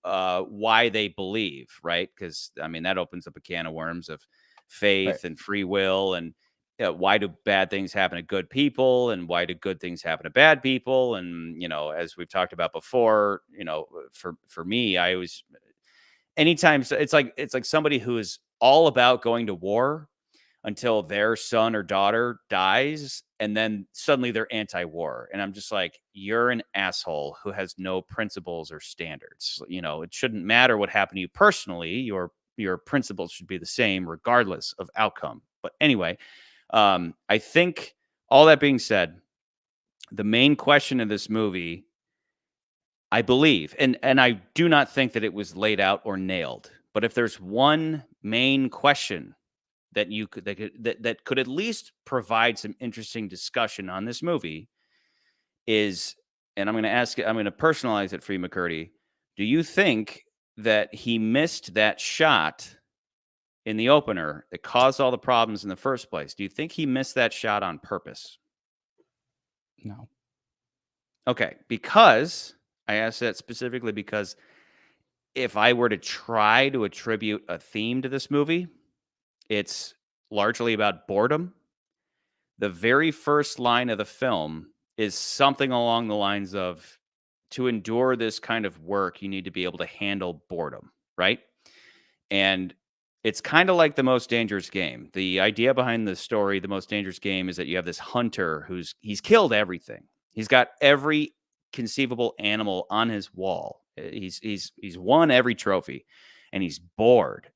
why they believe, right? Because I mean that opens up a can of worms of faith and free will, and why do bad things happen to good people, and why do good things happen to bad people? And as we've talked about before, for me, I always, anytime it's like somebody who is all about going to war until their son or daughter dies, and then suddenly they're anti-war. And I'm just like, you're an asshole who has no principles or standards. It shouldn't matter what happened to you personally. Your principles should be the same regardless of outcome. But anyway, I think all that being said, the main question of this movie, I believe, and I do not think that it was laid out or nailed, but if there's one main question that that could at least provide some interesting discussion on this movie is, and I'm going to personalize it for you, McCurdy. Do you think that he missed that shot in the opener that caused all the problems in the first place? Do you think he missed that shot on purpose? No. Okay, because I asked that specifically because if I were to try to attribute a theme to this movie, it's largely about boredom. The very first line of the film is something along the lines of, to endure this kind of work, you need to be able to handle boredom, right? And it's kind of like The Most Dangerous Game. The idea behind the story, The Most Dangerous Game, is that you have this hunter he's killed everything. He's got every conceivable animal on his wall. He's won every trophy, and he's bored.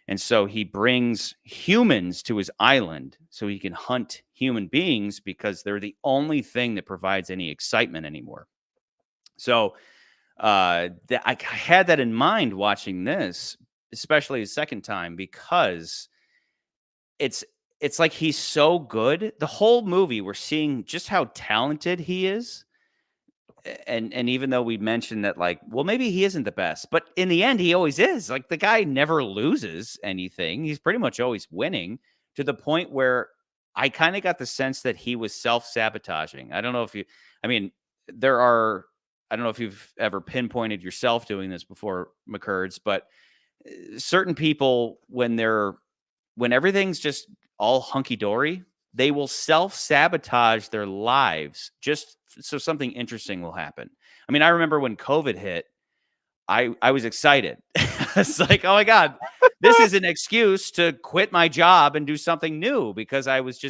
And so he brings humans to his island so he can hunt human beings because they're the only thing that provides any excitement anymore. So I had that in mind watching this, especially the second time, because it's like he's so good. The whole movie, we're seeing just how talented he is. And even though we mentioned that, like, well, maybe he isn't the best, but in the end, he always is. Like, the guy never loses anything. He's pretty much always winning, to the point where I kind of got the sense that he was self-sabotaging. I don't know if you've ever pinpointed yourself doing this before, McCurds, but certain people, when everything's just all hunky-dory, they will self-sabotage their lives just so something interesting will happen. I mean, I remember when COVID hit, I was excited. It's like, oh my God, this is an excuse to quit my job and do something new, because I was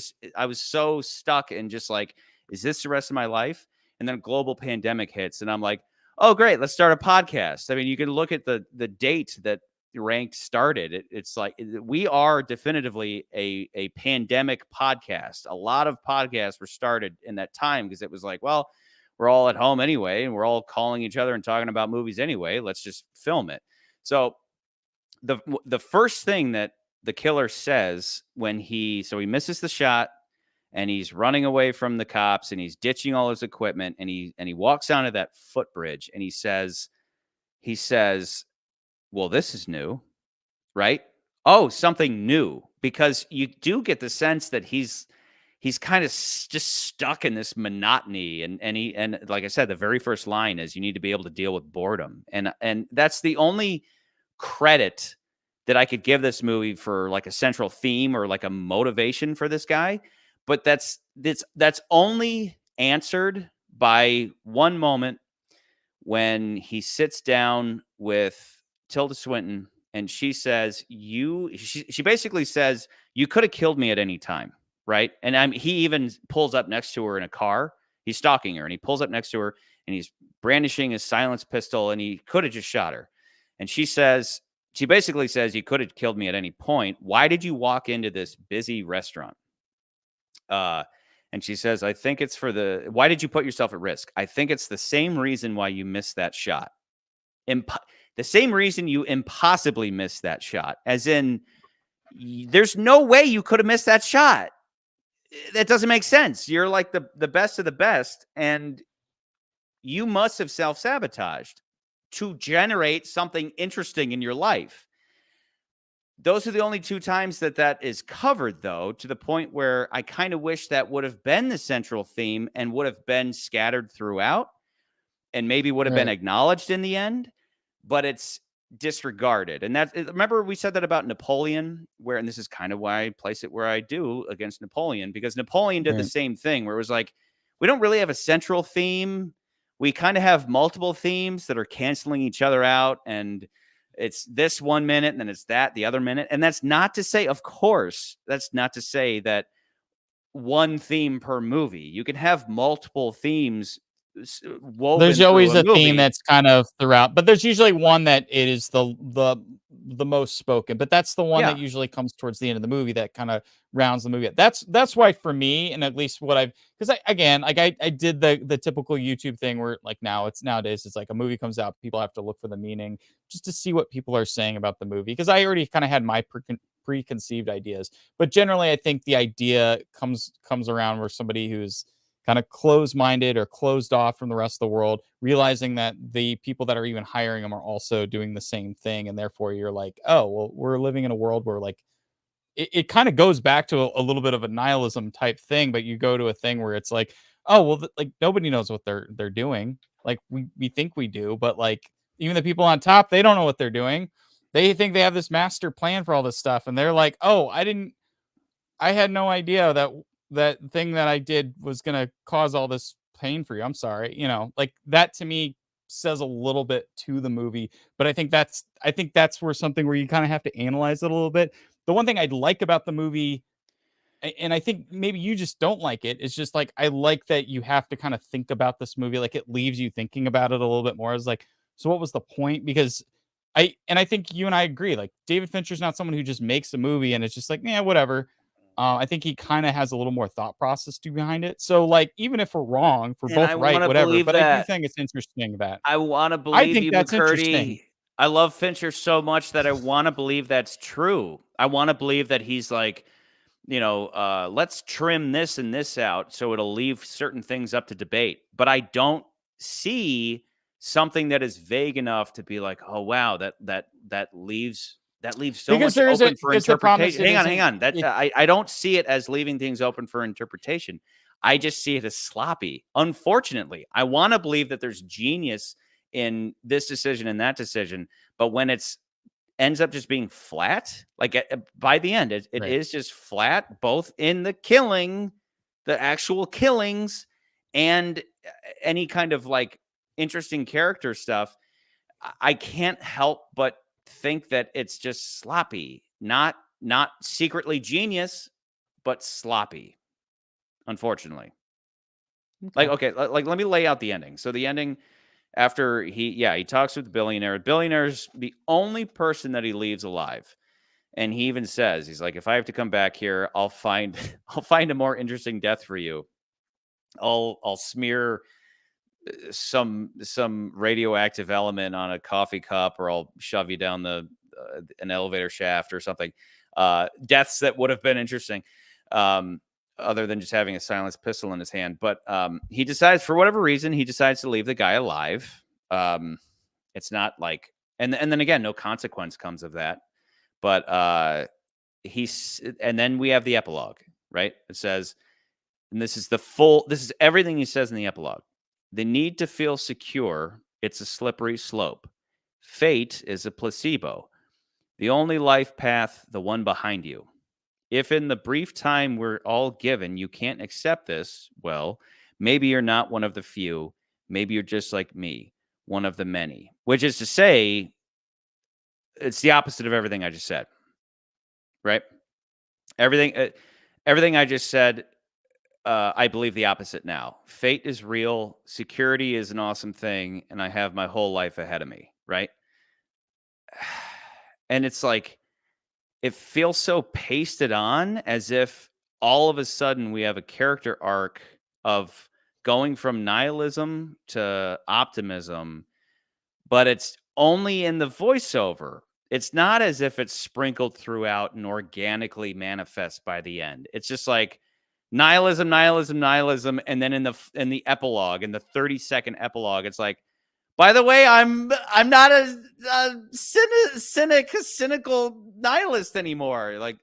so stuck in just like, is this the rest of my life? And then a global pandemic hits, and I'm like, oh great, let's start a podcast. I mean, you can look at the date that Ranked started. It's like, we are definitively a pandemic podcast. A lot of podcasts were started in that time because it was like, well, we're all at home anyway, and we're all calling each other and talking about movies anyway. Let's just film it. So the first thing that the killer says when he misses the shot, and he's running away from the cops, and he's ditching all his equipment, and he walks onto that footbridge, and he says, well, this is new, right? Oh, something new, because you do get the sense that he's kind of just stuck in this monotony, and like I said, the very first line is, you need to be able to deal with boredom, and that's the only credit that I could give this movie for, like, a central theme or like a motivation for this guy. But that's only answered by one moment when he sits down with Tilda Swinton, and she says, she basically says, you could have killed me at any time, right? And he even pulls up next to her in a car. He's stalking her, and he pulls up next to her, and he's brandishing his silenced pistol, and he could have just shot her. And she basically says, you could have killed me at any point. Why did you walk into this busy restaurant? And she says, I think it's why did you put yourself at risk? I think it's the same reason why you missed that shot. The same reason you impossibly missed that shot, as in, there's no way you could have missed that shot. That doesn't make sense. You're like the best of the best, and you must have self-sabotaged to generate something interesting in your life. Those are the only two times that is covered, though, to the point where I kind of wish that would have been the central theme and would have been scattered throughout. and maybe would have been Right. acknowledged in the end, but it's disregarded. And remember we said that about Napoleon, and this is kind of why I place it where I do against Napoleon, because Napoleon did the Right. same thing where it was like, we don't really have a central theme. We kind of have multiple themes that are canceling each other out. And it's this 1 minute and then it's that the other minute. And that's not to say, of course, that's not to say that one theme per movie. You can have multiple themes woven There's through always a a theme movie. that's kind of throughout, but there's usually one that it is the most spoken. But that's the one Yeah. that usually comes towards the end of the movie that kind of rounds the movie up. That's why for me, and at least what I've, because I did the typical YouTube thing where like nowadays it's like a movie comes out, people have to look for the meaning just to see what people are saying about the movie, because I already kind of had my preconceived ideas. But generally, I think the idea comes around where somebody who's kind of closed-minded or closed off from the rest of the world, realizing that the people that are even hiring them are also doing the same thing, and therefore you're like, oh well, we're living in a world where like it kind of goes back to a little bit of a nihilism type thing, but you go to a thing where it's like, oh well, like nobody knows what they're doing. Like we think we do, but like even the people on top, they don't know what they're doing. They think they have this master plan for all this stuff, and they're like, oh, I had no idea that that thing that I did was gonna cause all this pain for you. I'm sorry. Like that to me says a little bit to the movie, but I think that's where something where you kind of have to analyze it a little bit. The one thing I like about the movie, and I think maybe you just don't like it, is just like I like that you have to kind of think about this movie, like it leaves you thinking about it a little bit more. It's like, so what was the point? Because I think you and I agree. Like David Fincher's not someone who just makes a movie and it's just like, yeah, whatever. I think he kind of has a little more thought process to behind it. So like, even if we're wrong, if we're And both I right, want to whatever. believe But I do that. think it's interesting that I want to I believe think you, that's interesting. McCurdy. I love Fincher so much that I want to believe that's true. I want to believe that he's like, let's trim this and this out so it'll leave certain things up to debate. But I don't see something that is vague enough to be like, oh wow, that leaves so Because much there is open a for because the problem is interpretation. Hang on. I don't see it as leaving things open for interpretation. I just see it as sloppy. Unfortunately, I want to believe that there's genius in this decision and that decision, but when it's ends up just being flat, like by the end, it right. is just flat, both in the actual killings, and any kind of like interesting character stuff. I can't help but think that it's just sloppy, not secretly genius, but sloppy. Unfortunately, like Okay. okay, like let me lay out the ending. So the ending, after he talks with the billionaire. The billionaire's the only person that he leaves alive. And he even says, he's like, if I have to come back here, I'll find I'll find a more interesting death for you. I'll smear some radioactive element on a coffee cup, or I'll shove you down an elevator shaft or something. Deaths that would have been interesting. Other than just having a silenced pistol in his hand. But he decides, for whatever reason, he decides to leave the guy alive. It's not like, and then again, no consequence comes of that. But and then we have the epilogue, right? It says, and this is everything he says in the epilogue. The need to feel secure, it's a slippery slope. Fate is a placebo. The only life path, the one behind you. If in the brief time we're all given, you can't accept this, well, maybe you're not one of the few. Maybe you're just like me, one of the many. Which is to say, it's the opposite of everything I just said, right? Everything I just said, I believe the opposite now. Fate is real. Security is an awesome thing, and I have my whole life ahead of me, right? And it's like, it feels so pasted on, as if all of a sudden we have a character arc of going from nihilism to optimism, but it's only in the voiceover. It's not as if it's sprinkled throughout and organically manifests by the end. It's just like nihilism, nihilism, nihilism, and then in the epilogue, in the 30-second epilogue, it's like, by the way, I'm not a cynical nihilist anymore. Like,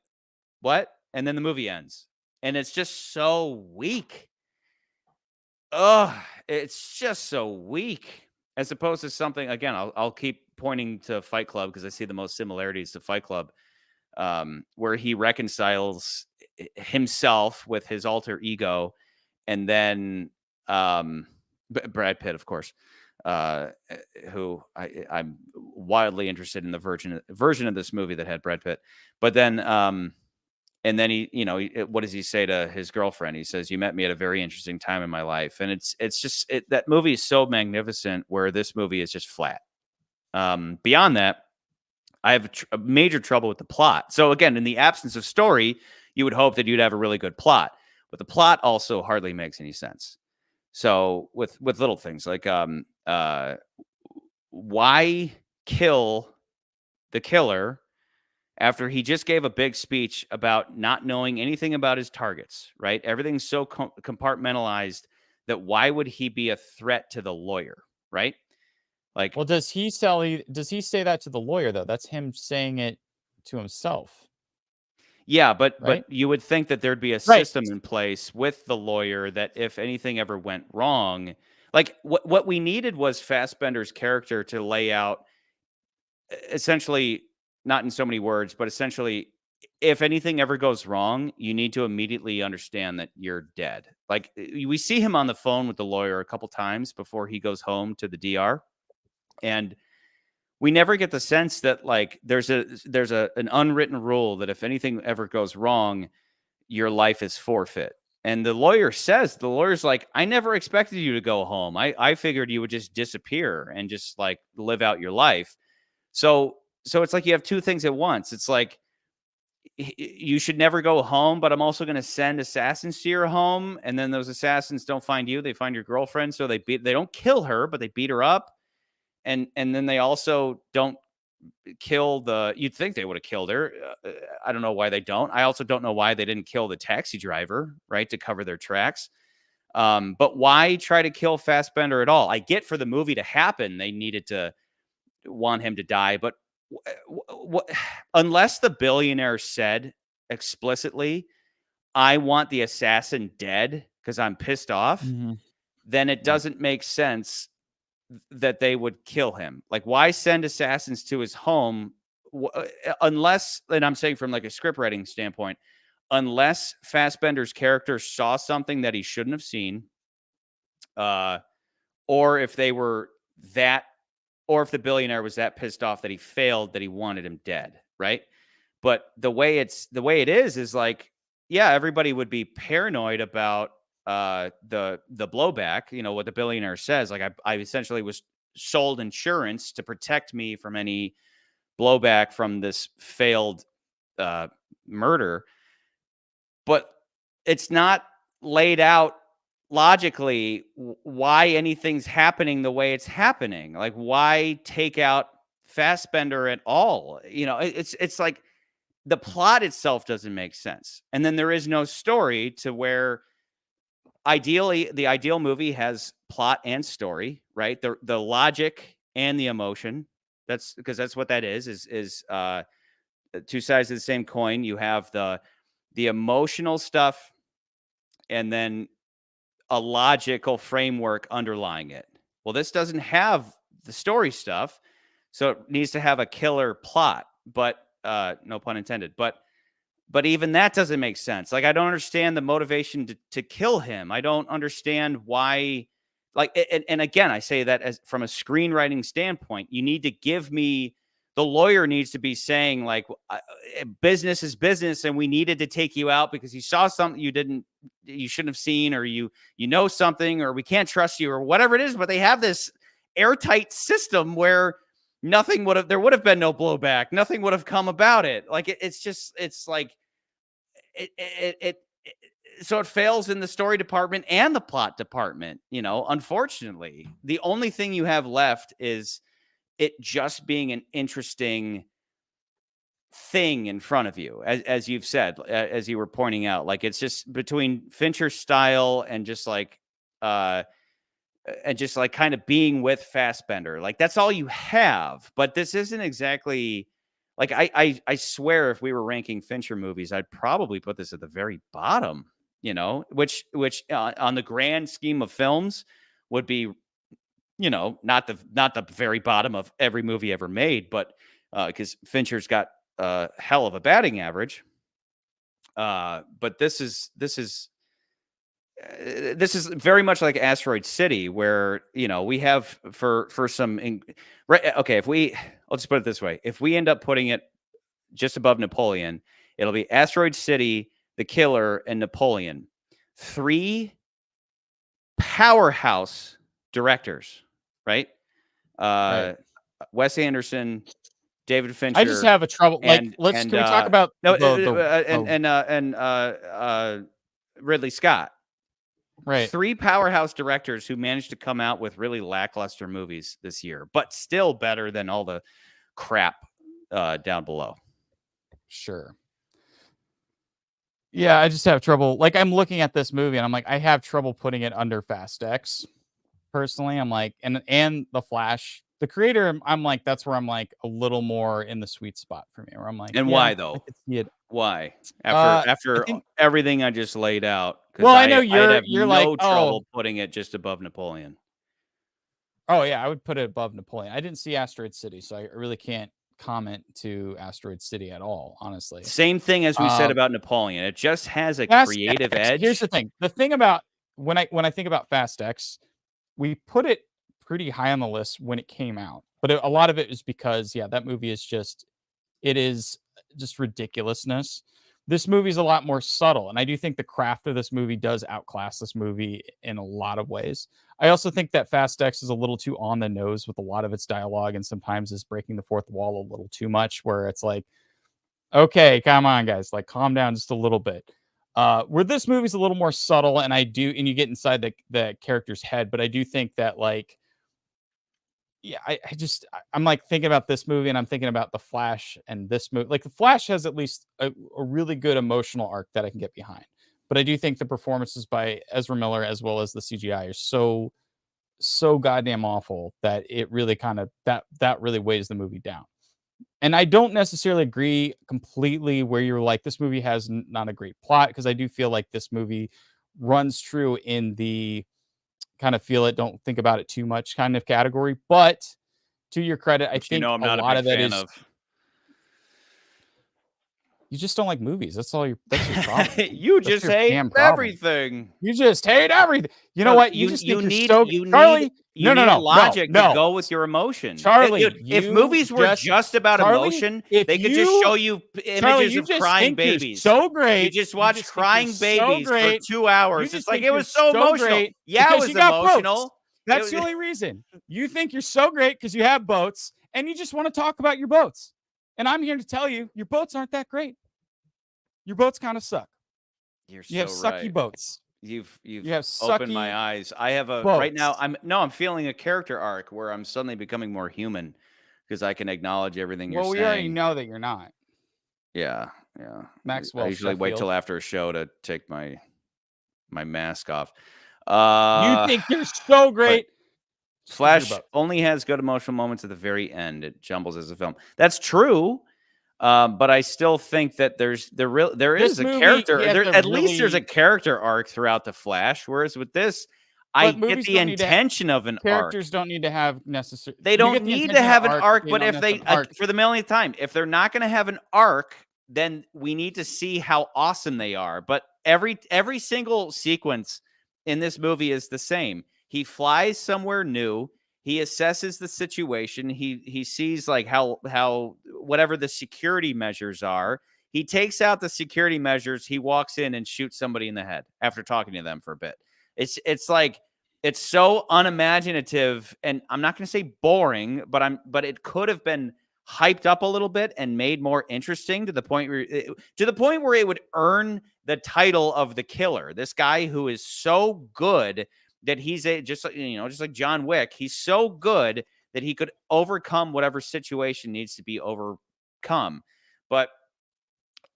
what? And then the movie ends, and it's just so weak. Oh, it's just so weak. as opposed to something, again, I'll keep pointing to Fight Club because I see the most similarities to Fight Club, where he reconciles himself with his alter ego, and then Brad Pitt, of course, who I'm wildly interested in the version of this movie that had Brad Pitt. But then, and then what does he say to his girlfriend? He says, "You met me at a very interesting time in my life," and it's just that movie is so magnificent. Where this movie is just flat. Beyond that, I have a major trouble with the plot. So again, in the absence of story, you would hope that you'd have a really good plot, but the plot also hardly makes any sense. So with little things like why kill the killer after he just gave a big speech about not knowing anything about his targets, right? Everything's so compartmentalized that why would he be a threat to the lawyer, right? Like, Well, does he say that to the lawyer though? That's him saying it to himself. yeah, but Right? you would think that there'd be a Right. system in place with the lawyer that if anything ever went wrong, like what we needed was Fassbender's character to lay out essentially, not in so many words, but essentially, if anything ever goes wrong, you need to immediately understand that you're dead. Like we see him on the phone with the lawyer a couple times before he goes home to the DR, and we never get the sense that like there's an unwritten rule that if anything ever goes wrong, your life is forfeit. And the lawyer's like, I never expected you to go home. I figured you would just disappear and just like live out your life. So it's like you have two things at once. It's like you should never go home, but I'm also going to send assassins to your home, and then those assassins don't find you; they find your girlfriend. So they don't kill her, but they beat her up, and then they also don't kill the. You'd think they would have killed her. I don't know why they don't. I also don't know why they didn't kill the taxi driver, right, to cover their tracks. But why try to kill Fassbender at all? I get for the movie to happen, they needed to want him to die, but unless the billionaire said explicitly, I want the assassin dead because I'm pissed off, then it doesn't make sense that they would kill him. Like, why send assassins to his home unless, and I'm saying from like a script writing standpoint, unless Fassbender's character saw something that he shouldn't have seen, or if they were that, or if the billionaire was that pissed off that he failed, that he wanted him dead, right? But the way it is like, yeah, everybody would be paranoid about the blowback. You know what the billionaire says, like I essentially was sold insurance to protect me from any blowback from this failed murder, but it's not laid out logically why anything's happening the way it's happening. Like, why take out Fassbender at all? You know, it's like the plot itself doesn't make sense. And then there is no story to where ideally the ideal movie has plot and story, right? The logic and the emotion. That's because that's what that is two sides of the same coin. You have the emotional stuff and then a logical framework underlying it. Well, this doesn't have the story stuff, so it needs to have a killer plot, but no pun intended. But even that doesn't make sense. Like, I don't understand the motivation to kill him. I don't understand why. Like, and again, I say that as from a screenwriting standpoint, you need to give me. The lawyer needs to be saying like, business is business, and we needed to take you out because you saw something you shouldn't have seen, or you know something, or we can't trust you, or whatever it is. But they have this airtight system where there would have been no blowback, nothing would have come about it. Like it's like so it fails in the story department and the plot department. You know, unfortunately, the only thing you have left is it just being an interesting thing in front of you, as you've said, as you were pointing out. Like, it's just between Fincher's style and just like kind of being with Fassbender. Like, that's all you have. But this isn't exactly like I swear if we were ranking Fincher movies, I'd probably put this at the very bottom. You know, which on the grand scheme of films would be not the very bottom of every movie ever made, but because Fincher's got a hell of a batting average. But this is very much like Asteroid City, where we have for some right. Okay, I'll just put it this way: if we end up putting it just above Napoleon, it'll be Asteroid City, The Killer, and Napoleon. 3 powerhouse directors, right? Right. Wes Anderson, David Fincher. I just have a trouble. Can we talk about Ridley Scott? Right. 3 powerhouse directors who managed to come out with really lackluster movies this year, but still better than all the crap down below. Sure. Yeah, I just have trouble. Like, I'm looking at this movie and I'm like, I have trouble putting it under Fast X. Personally, I'm like, and The Flash, the creator, I'm like, that's where I'm like a little more in the sweet spot for me. Where I'm like, and why though? I could see it. Why? After everything I just laid out. Well, I know you're like trouble putting it just above Napoleon. Oh yeah, I would put it above Napoleon. I didn't see Asteroid City, so I really can't comment to Asteroid City at all, honestly. Same thing as we said about Napoleon. It just has a creative edge. Here's the thing. The thing about when I think about Fast X, we put it pretty high on the list when it came out. But a lot of it is because, that movie is just ridiculousness. This movie is a lot more subtle. And I do think the craft of this movie does outclass this movie in a lot of ways. I also think that Fast X is a little too on the nose with a lot of its dialogue and sometimes is breaking the fourth wall a little too much, where it's like, okay, come on, guys, like calm down just a little bit. Where this movie's a little more subtle, and you get inside the character's head, but I do think that I'm like thinking about this movie and I'm thinking about The Flash and this movie. Like The Flash has at least a really good emotional arc that I can get behind. But I do think the performances by Ezra Miller as well as the CGI are so goddamn awful that it really kind of that really weighs the movie down. And I don't necessarily agree completely where you're like, this movie has not a great plot, because I do feel like this movie runs true in the kind of feel it, don't think about it too much kind of category. But to your credit, I think I'm not a lot a of big that fan is you just don't like movies. That's your problem. You just hate everything. You just hate everything. You know what? You need logic to go with your emotion. Charlie, dude, if movies were just about emotion, they could just show you images of crying babies. So great. You just watch crying babies for 2 hours. It's like it was so emotional. Yeah, it was emotional. That's the only reason. You think you're so great because you have boats and you just want to talk about your boats. And I'm here to tell you, your boats aren't that great. Your boats kind of suck. You have sucky boats. You have opened my eyes. I have right now. I'm feeling a character arc where I'm suddenly becoming more human because I can acknowledge everything you're saying. Well, we already know that you're not. Yeah. Maxwell. I usually wait till after a show to take my mask off. You think you're so great. Flash only has good emotional moments at the very end. It jumbles as a film. That's true. But I still think that there is a character. At least there's a character arc throughout the Flash. Whereas with this, I get the intention of an arc. Characters don't need to have necessary. They don't need to have an arc. But if they, for the millionth time, if they're not going to have an arc, then we need to see how awesome they are. But every single sequence in this movie is the same. He flies somewhere new. He assesses the situation. He sees like how whatever the security measures are. He takes out the security measures. He walks in and shoots somebody in the head after talking to them for a bit. It's like it's so unimaginative, and I'm not going to say boring, but it could have been hyped up a little bit and made more interesting to the point where it would earn the title of the killer. This guy who is so good that he's just like John Wick. He's so good that he could overcome whatever situation needs to be overcome. But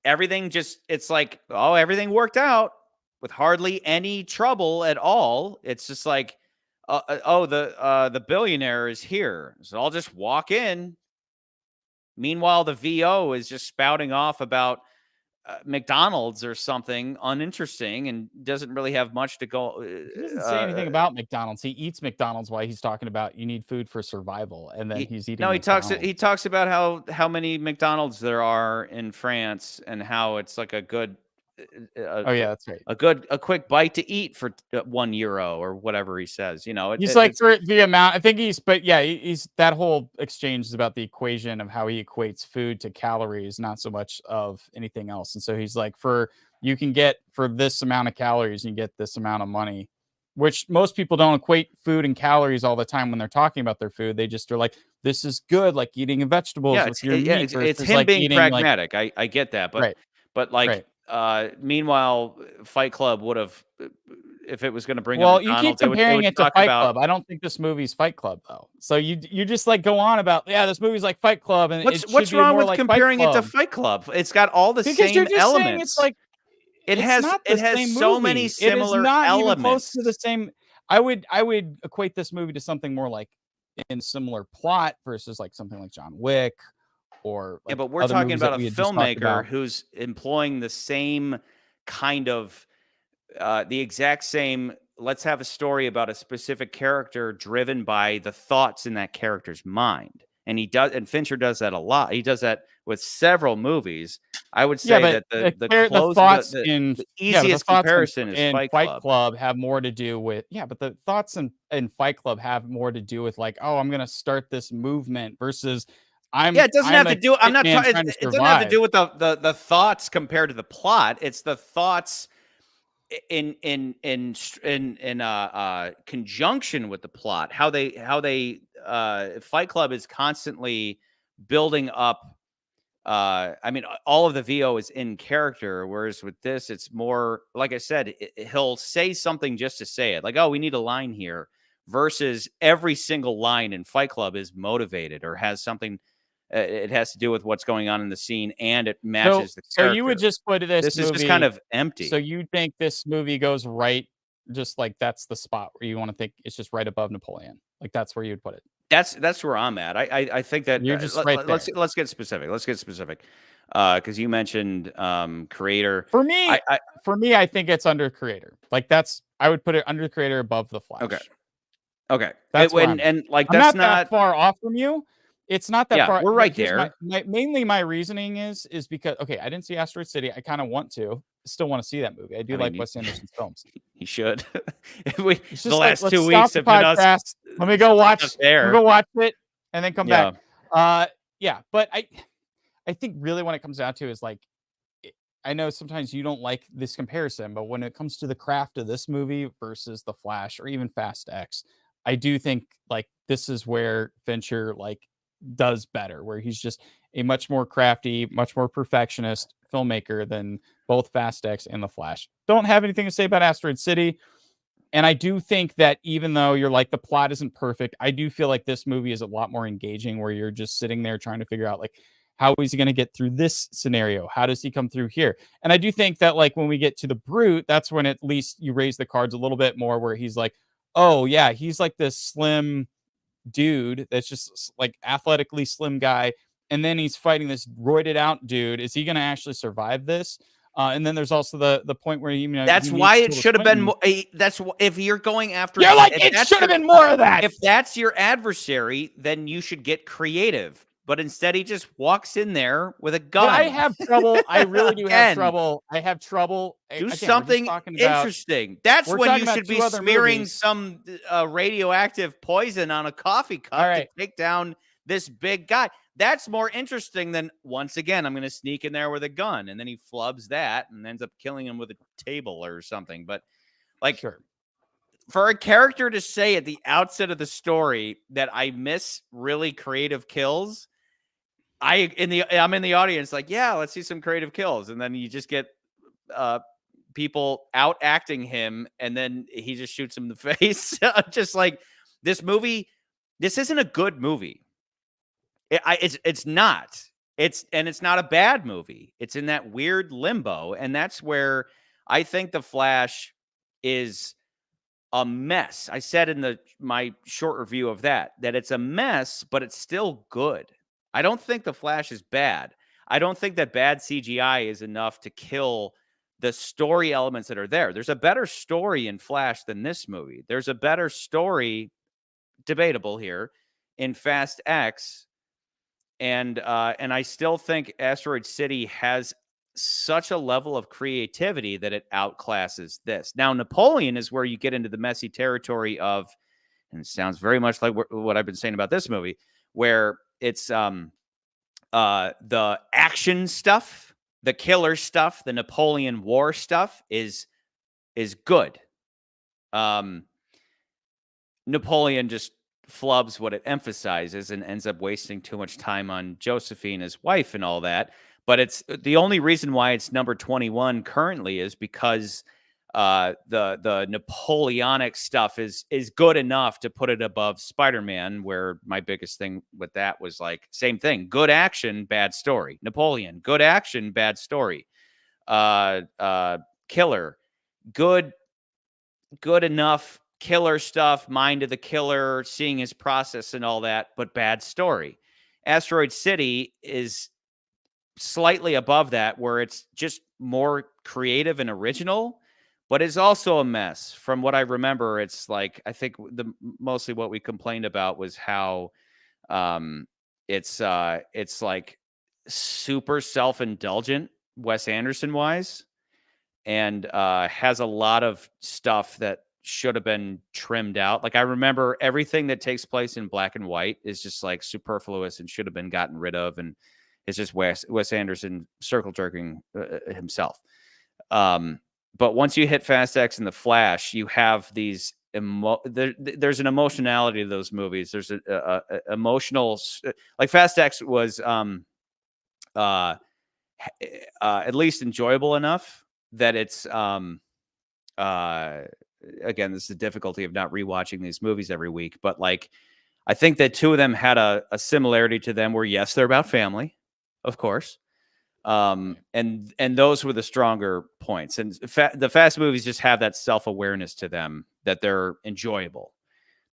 everything it's like, everything worked out with hardly any trouble at all. It's just like, the billionaire is here, so I'll just walk in. Meanwhile, the VO is just spouting off about McDonald's or something uninteresting and doesn't really have much to go. He doesn't say anything about McDonald's. He eats McDonald's while he's talking about you need food for survival, and then he's eating. No, he McDonald's. talks about how many McDonald's there are in France and how it's like a good. Oh yeah, that's right. A quick bite to eat for €1 or whatever he says. You know, He's like for the amount. I think he's that whole exchange is about the equation of how he equates food to calories, not so much of anything else. And so he's like, you can get for this amount of calories, you get this amount of money, which most people don't equate food and calories all the time when they're talking about their food. They just are like, this is good, like eating vegetables with your meat. It's him like being pragmatic. I get that, but like. Right. Meanwhile, Fight Club would have, if it was going to bring. Well, you keep comparing it to Fight Club. I don't think this movie's Fight Club though. So you just like go on about this movie's like Fight Club, and what's wrong with comparing it to Fight Club? It's got all the same elements. It's like it has so many similar not elements. Even close to the same. I would equate this movie to something more like in similar plot versus like something like John Wick. Or yeah, but we're talking about a filmmaker who's employing the same kind of, the exact same. Let's have a story about a specific character driven by the thoughts in that character's mind, and Fincher does that a lot. He does that with several movies. I would say that the easiest comparison is Fight Club have more to do with but the thoughts in Fight Club have more to do with like, oh, I'm going to start this movement versus. It doesn't have to do. I'm not. It doesn't have to do with the thoughts compared to the plot. It's the thoughts in conjunction with the plot. How they Fight Club is constantly building up. I mean, all of the VO is in character, whereas with this, it's more like I said. He'll say something just to say it, like, "Oh, we need a line here," versus every single line in Fight Club is motivated or has something. It has to do with what's going on in the scene, and it matches the character. So you would just put this is just kind of empty. So you think this movie goes right, just like that's the spot where you want to think it's just right above Napoleon, like that's where you'd put it. That's where I'm at. I think that you're just right there. Let's get specific. Because you mentioned creator. For me, I think it's under creator. Like I would put it under creator above the Flash. Okay. That's I'm not that far off from you. It's not that far. We're right there. Mainly my reasoning is because I didn't see Asteroid City. I kind of want to. Still want to see that movie. I do like Wes Anderson's films. You should. The last 2 weeks have been us. Let me go watch. Let me go watch it and then come back. But I think really when it comes down to is like, I know sometimes you don't like this comparison, but when it comes to the craft of this movie versus The Flash or even Fast X, I do think like this is where Fincher like does better, where he's just a much more crafty, much more perfectionist filmmaker than both Fast X and The Flash. Don't have anything to say about Asteroid City. And I do think that even though you're like the plot isn't perfect, I do feel like this movie is a lot more engaging, where you're just sitting there trying to figure out like, how is he going to get through this scenario? How does he come through here? And I do think that like when we get to the Brute, that's when at least you raise the cards a little bit more, where he's like, oh yeah, he's like this slim dude that's just like athletically slim guy, and then he's fighting this roided out dude. Is he going to actually survive this? And then there's also the point where that's why it should have been more. That's if you're going after. You're like, it should have been more of that. If that's your adversary, then you should get creative. But instead, he just walks in there with a gun. But I have trouble. I really do have trouble. I have trouble. Do something interesting. That's when you should be smearing some radioactive poison on a coffee cup to take down this big guy. That's more interesting than, once again, I'm going to sneak in there with a gun. And then he flubs that and ends up killing him with a table or something. But like, for a character to say at the outset of the story that I miss really creative kills, I'm in the audience like, yeah, let's see some creative kills. And then you just get people out acting him, and then he just shoots him in the face. Just like this movie, this isn't a good movie. It's not. It's not a bad movie. It's in that weird limbo, and that's where I think The Flash is a mess. I said in my short review of that it's a mess, but it's still good. I don't think The Flash is bad. I don't think that bad CGI is enough to kill the story elements that are there. There's a better story in Flash than this movie. There's a better story, debatable here, in Fast X, and I still think Asteroid City has such a level of creativity that it outclasses this. Now, Napoleon is where you get into the messy territory of, and it sounds very much like what I've been saying about this movie, where it's the action stuff, the killer stuff, the Napoleon War stuff is good. Napoleon just flubs what it emphasizes and ends up wasting too much time on Josephine, his wife, and all that. But it's the only reason why it's number 21 currently is because the Napoleonic stuff is good enough to put it above Spider-Man, where my biggest thing with that was like, same thing, good action, bad story. Napoleon, good action, bad story. Killer, good enough killer stuff, mind of the killer, seeing his process and all that, but bad story. Asteroid City is slightly above that, where it's just more creative and original, but it's also a mess. From what I remember, it's like, I think mostly what we complained about was how it's like super self-indulgent, Wes Anderson wise, and has a lot of stuff that should have been trimmed out. Like, I remember everything that takes place in black and white is just like superfluous and should have been gotten rid of, and it's just Wes Anderson circle jerking himself. But once you hit Fast X and The Flash, you have these there's an emotionality to those movies. There's a emotional, like Fast X was at least enjoyable enough that it's again, this is the difficulty of not rewatching these movies every week, but like, I think that two of them had a similarity to them where, yes, they're about family, of course. And those were the stronger points. And the Fast movies just have that self-awareness to them that they're enjoyable.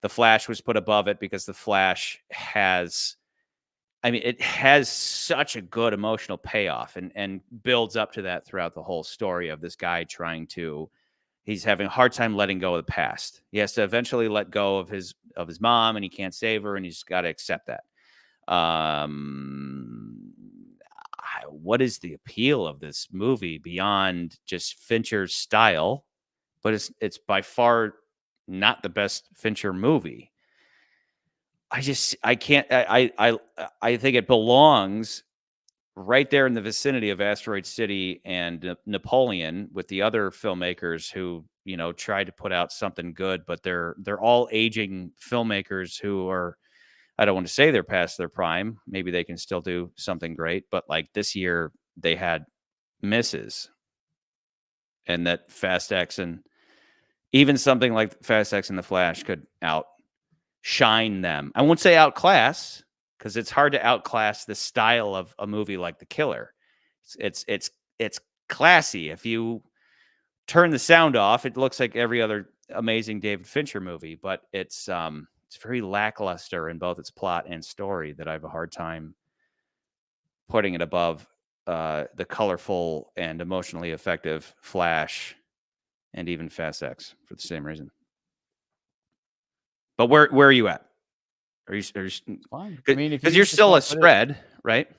The Flash was put above it because The Flash has, I mean, it has such a good emotional payoff and builds up to that throughout the whole story of this guy he's having a hard time letting go of the past. He has to eventually let go of his mom, and he can't save her, and he's got to accept that. What is the appeal of this movie beyond just Fincher's style? But it's by far not the best Fincher movie. I think it belongs right there in the vicinity of Asteroid City and Napoleon, with the other filmmakers who, you know, tried to put out something good, but they're all aging filmmakers who are, I don't want to say they're past their prime. Maybe they can still do something great, but like this year they had misses, and that Fast X and even something like Fast X and The Flash could outshine them. I won't say outclass, because it's hard to outclass the style of a movie like The Killer. It's classy. If you turn the sound off, it looks like every other amazing David Fincher movie, but it's very lackluster in both its plot and story, that I have a hard time putting it above the colorful and emotionally effective Flash and even Fast X for the same reason. But where are you at? Are you fine? I mean, because you're still a spread, right?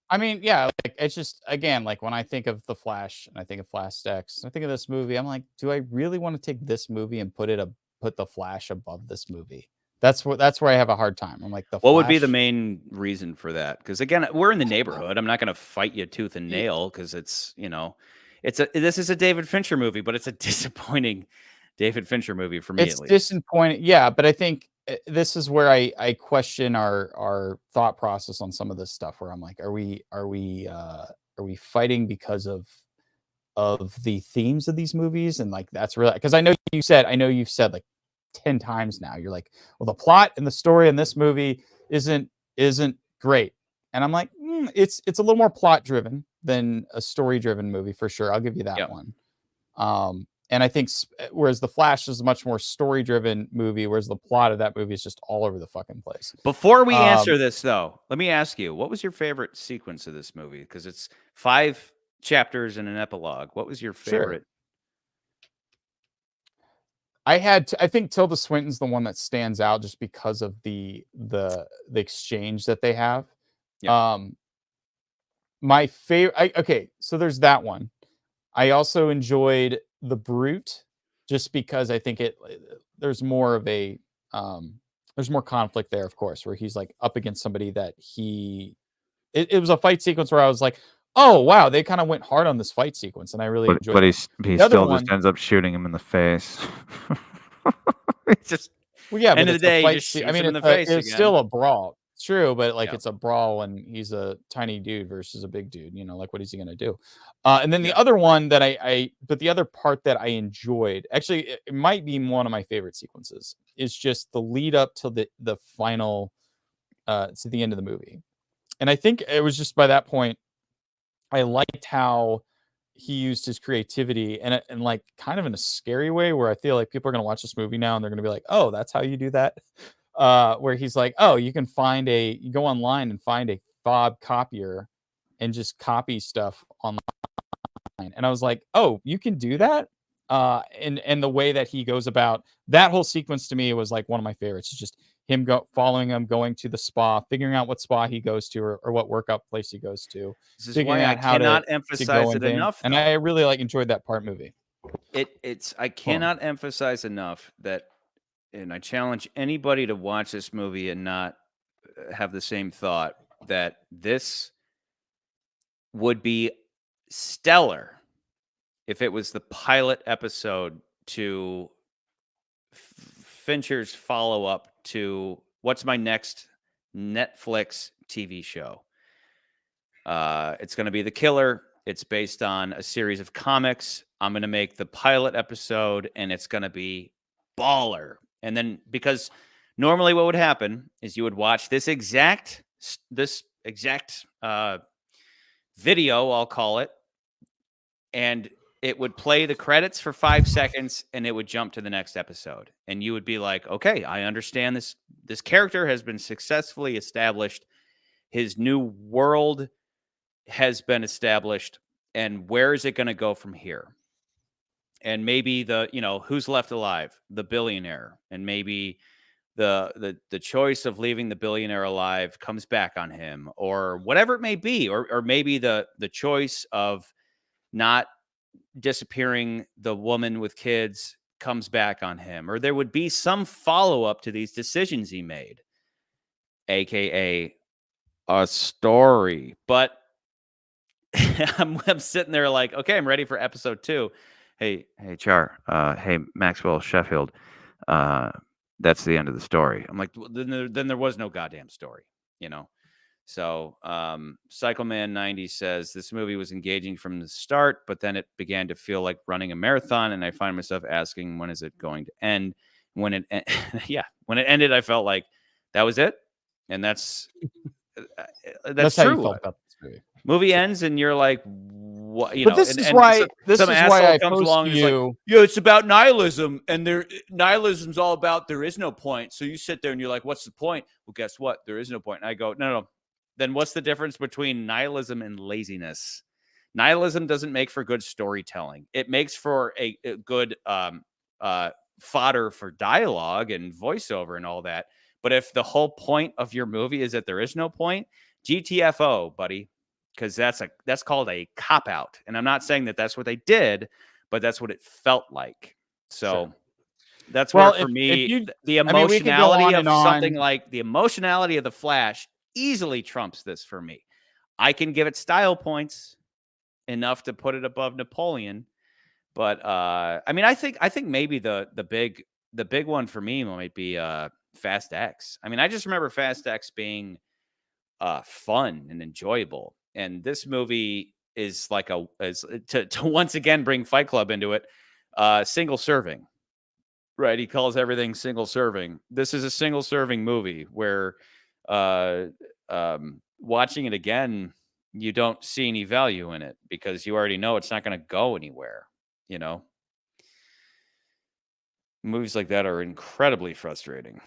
I mean, yeah, like, it's just, again, like when I think of The Flash and I think of Fast X, I think of this movie, I'm like, do I really want to take this movie and put The Flash above this movie? That's where I have a hard time. I'm like, what would be the main reason for that? Because again, we're in the neighborhood. I'm not going to fight you tooth and nail, because it's, you know, this is a David Fincher movie, but it's a disappointing David Fincher movie for me. It's disappointing, yeah. But I think this is where I question our thought process on some of this stuff, where I'm like, are we fighting because of the themes of these movies? And like, that's really, because I know you've said like 10 times now, you're like, well, the plot and the story in this movie isn't great. And I'm like, it's a little more plot driven than a story driven movie, for sure. I'll give you that one. And I think whereas The Flash is a much more story driven movie, whereas the plot of that movie is just all over the fucking place. Before we answer this, though, let me ask you, what was your favorite sequence of this movie? Because it's 5 chapters and an epilogue. What was your favorite? I think Tilda Swinton's the one that stands out just because of the exchange that they have. Yeah. My favorite. Okay, so there's that one. I also enjoyed The Brute, just because I think there's more of a there's more conflict there, of course, where he's like up against somebody that it was a fight sequence where I was like, oh wow, they kind of went hard on this fight sequence, and I really enjoyed But it. he The other still one- just ends up shooting him in the face. It's just Well, yeah, end but of the it's a day, he fight just scene. shoots him in the it's face it's again. still a brawl. True, but like Yeah. it's a brawl when he's a tiny dude versus a big dude. Like what is he gonna do? And then the other one that but the other part that I enjoyed, actually, it might be one of my favorite sequences, is just the lead up to the final, to the end of the movie. And I think it was just by that point, I liked how he used his creativity and like kind of in a scary way, where I feel like people are going to watch this movie now and they're going to be like, oh, that's how you do that. Where he's like, oh, you can you go online and find a fob copier and just copy stuff online. And I was like, oh, you can do that. And the way that he goes about that whole sequence to me was like one of my favorites. It's just him following him, going to the spa, figuring out what spa he goes to, or what workout place he goes to. This is figuring why I out how cannot to emphasize go it in enough. And though. I really enjoyed that part movie. I cannot emphasize enough that, and I challenge anybody to watch this movie and not have the same thought, that this would be stellar if it was the pilot episode to Fincher's follow-up to what's my next Netflix TV show. It's going to be The Killer. It's based on a series of comics. I'm going to make the pilot episode, and it's going to be baller. And then, because normally what would happen is you would watch this exact video, I'll call it, and it would play the credits for 5 seconds, and it would jump to the next episode. And you would be like, okay, I understand this character has been successfully established. His new world has been established, and where is it going to go from here? And maybe who's left alive? The billionaire. And maybe the choice of leaving the billionaire alive comes back on him, or whatever it may be, or maybe the choice of not disappearing the woman with kids comes back on him, or there would be some follow-up to these decisions he made, aka a story. But I'm sitting there like, okay, I'm ready for episode 2. Hey Char, hey Maxwell Sheffield, that's the end of the story. I'm like, well, then there was no goddamn story, So Psychoman 90 says this movie was engaging from the start, but then it began to feel like running a marathon, and I find myself asking, when is it going to end? When it ended, I felt like that was it, and that's That's true. how you felt about this movie. Movie ends, and you're like, what? But this is why I comes post along to and is like, you. yeah, it's about nihilism, and nihilism's all about there is no point. So you sit there and you're like, what's the point? Well, guess what? There is no point. And I go, no. Then what's the difference between nihilism and laziness? Nihilism doesn't make for good storytelling. It makes for a good fodder for dialogue and voiceover and all that. But if the whole point of your movie is that there is no point, GTFO, buddy, because that's called a cop-out. And I'm not saying that that's what they did, but that's what it felt like. So Sure. that's Well, where, for me, the we could go emotionality on of and on. something like the emotionality of The Flash easily trumps this for me. I can give it style points enough to put it above Napoleon. But I think maybe the big one for me might be Fast X. I mean, I just remember Fast X being fun and enjoyable, and this movie is like to once again bring Fight Club into it, single serving. Right, he calls everything single serving. This is a single serving movie where watching it again, you don't see any value in it because you already know it's not going to go anywhere. Movies like that are incredibly frustrating.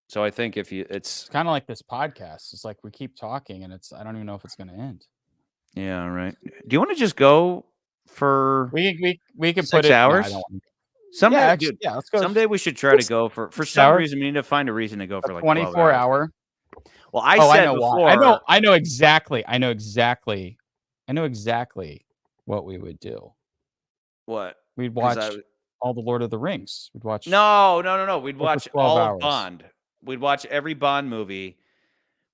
So I think if you, It's kind of like this podcast. It's like we keep talking, and I don't even know if it's going to end. yeah, right. Do you want to just go for We could 6 put it. No, I hours? don't want to. Someday, Yeah, actually, dude. yeah. Let's go. Someday we should try to go for some hours? reason. We need to find a reason to go for A like 12 24 hours. hour. Well, I I said know before. why. I know exactly what we would do. What? We'd watch all the Lord of the Rings. We'd watch. No. We'd watch 12 all hours. of Bond. We'd watch every Bond movie.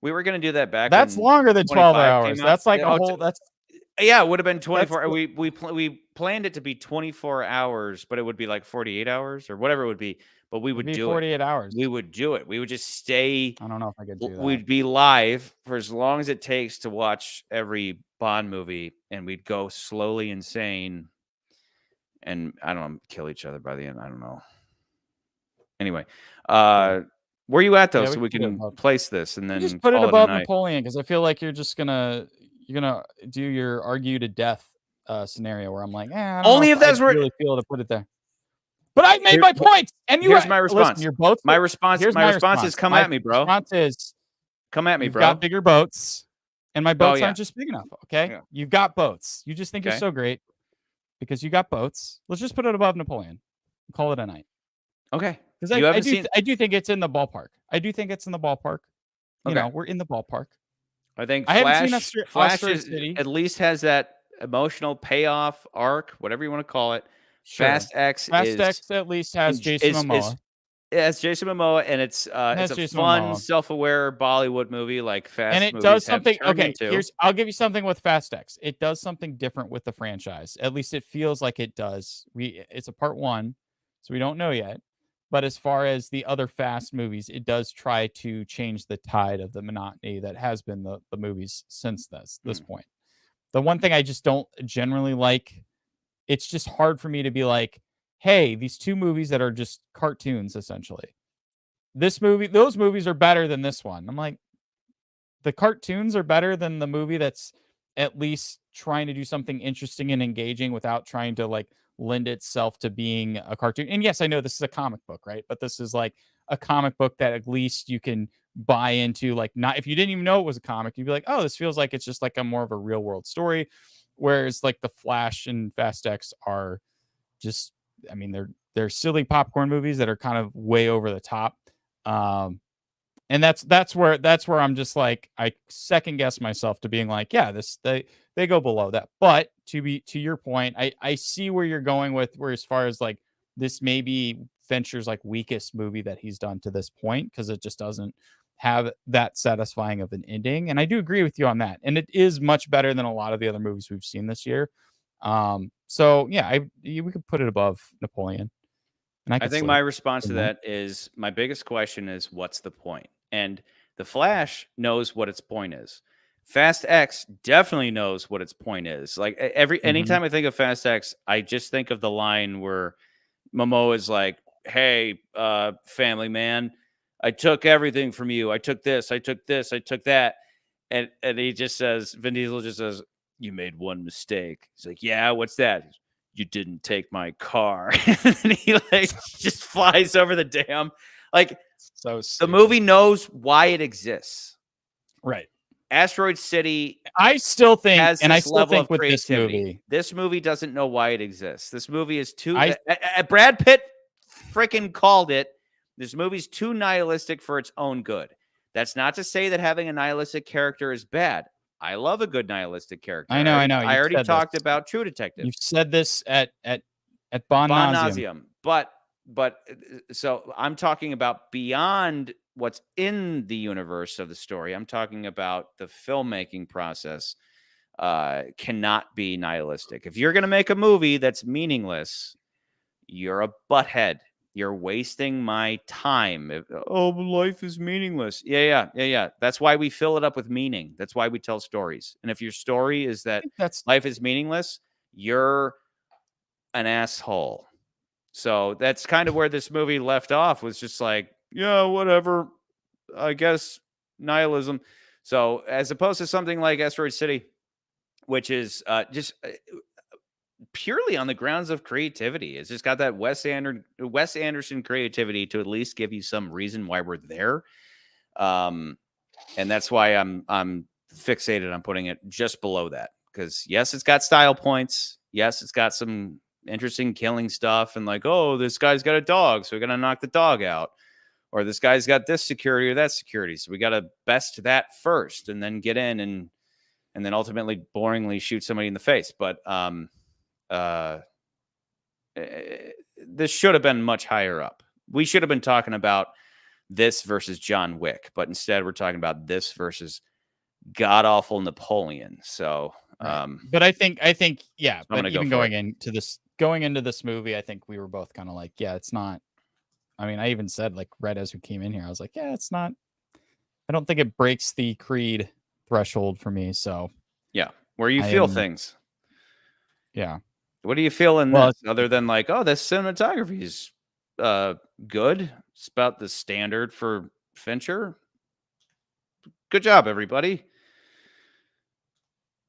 We were gonna do that back. That's when longer than 12 hours. That's like a whole. That's yeah. It would have been 24. We planned it to be 24 hours, but it would be like 48 hours or whatever it would be. But we would do 48 hours. We would do it. We would just stay. I don't know if I could do that. We'd be live for as long as it takes to watch every Bond movie, and we'd go slowly insane. And I don't know, kill each other by the end. I don't know. Anyway, where are you at though, Yeah, so we can place this and then just put it call above a night? Napoleon, because I feel like you're gonna do your argue to death scenario where I'm like, I don't Only know if that's I where really feel to put it there. But I made my point, and here's my response. Listen, you're both. My response. Here's My response is come at me, bro. Response is come at me, you've bro. got bigger boats, and my boats yeah. aren't just big enough. Okay, Yeah. You've got boats. You just think Okay. you're so great because you got boats. Let's just put it above Napoleon. Call it a night. Okay. Because I do think it's in the ballpark. I do think it's in the ballpark. You know, we're in the ballpark. I think I haven't Flash, seen Flash Asteroid is, City. at least has that emotional payoff arc, whatever you want to call it. Sure. Fast X at least has Jason Momoa. It's Jason Momoa, and it's a Jason fun, Momoa. self-aware Bollywood movie like Fast. And it movies does have something. turned Okay, into. I'll give you something with Fast X. It does something different with the franchise. At least it feels like it does. It's a part 1, so we don't know yet. But as far as the other Fast movies, it does try to change the tide of the monotony that has been the movies since this point. The one thing I just don't generally like, it's just hard for me to be like, hey, these two movies that are just cartoons, essentially. Those movies are better than this one. I'm like, the cartoons are better than the movie that's at least trying to do something interesting and engaging without trying to like lend itself to being a cartoon. And yes, I know this is a comic book, right? But this is like a comic book that at least you can buy into. Like, not if you didn't even know it was a comic, you'd be like, oh, this feels like it's just like a more of a real world story. Whereas like the Flash and Fast X are just, I mean, they're silly popcorn movies that are kind of way over the top. And that's where I'm just like, I second guess myself to being like, yeah, they go below that. But to your point, I see where you're going with, where as far as like this may be Fincher's like weakest movie that he's done to this point, because it just doesn't have that satisfying of an ending. And I do agree with you on that. And it is much better than a lot of the other movies we've seen this year. So yeah, we could put it above Napoleon. And I think my response to that is, my biggest question is, what's the point? And the Flash knows what its point is. Fast X definitely knows what its point is. Like anytime I think of Fast X, I just think of the line where Momoa is like, "Hey, family man, I took everything from you. I took this. I took this. I took that." And he just says, Vin Diesel just says, "You made one mistake." He's like, "Yeah, what's that?" "You didn't take my car." And he like just flies over the dam. Like, so the movie knows why it exists. Right. Asteroid City. I still think, and I still think with creativity. this movie doesn't know why it exists. This movie is too. Brad Pitt freaking called it. This movie's too nihilistic for its own good. That's not to say that having a nihilistic character is bad. I love a good nihilistic character. I know. I already talked about True Detective. You've said this at bon nauseum. But so I'm talking about beyond what's in the universe of the story. I'm talking about the filmmaking process cannot be nihilistic. If you're going to make a movie that's meaningless, you're a butthead. You're wasting my time. Life is meaningless. Yeah. That's why we fill it up with meaning. That's why we tell stories. And if your story is that life is meaningless, you're an asshole. So that's kind of where this movie left off, was just like, yeah, whatever. I guess nihilism. So as opposed to something like Asteroid City, which is just purely on the grounds of creativity. It's just got that Wes Anderson creativity to at least give you some reason why we're there. And that's why I'm fixated on putting it just below that. Because yes, it's got style points. Yes, it's got some interesting killing stuff. And like, oh, this guy's got a dog, so we're gonna knock the dog out. Or this guy's got this security or that security, so we gotta best that first, and then get in and then ultimately boringly shoot somebody in the face. But this should have been much higher up. We should have been talking about this versus John Wick, but instead we're talking about this versus god awful Napoleon. So, but I think, yeah. But even going into this movie, I think we were both kind of like, yeah, it's not. I mean, I even said, like, right as we came in here, I was like, yeah, it's not. I don't think it breaks the Creed threshold for me. So, yeah, where you feel things. Yeah. What do you feel in this other than like, oh, this cinematography is good? It's about the standard for Fincher. Good job, everybody.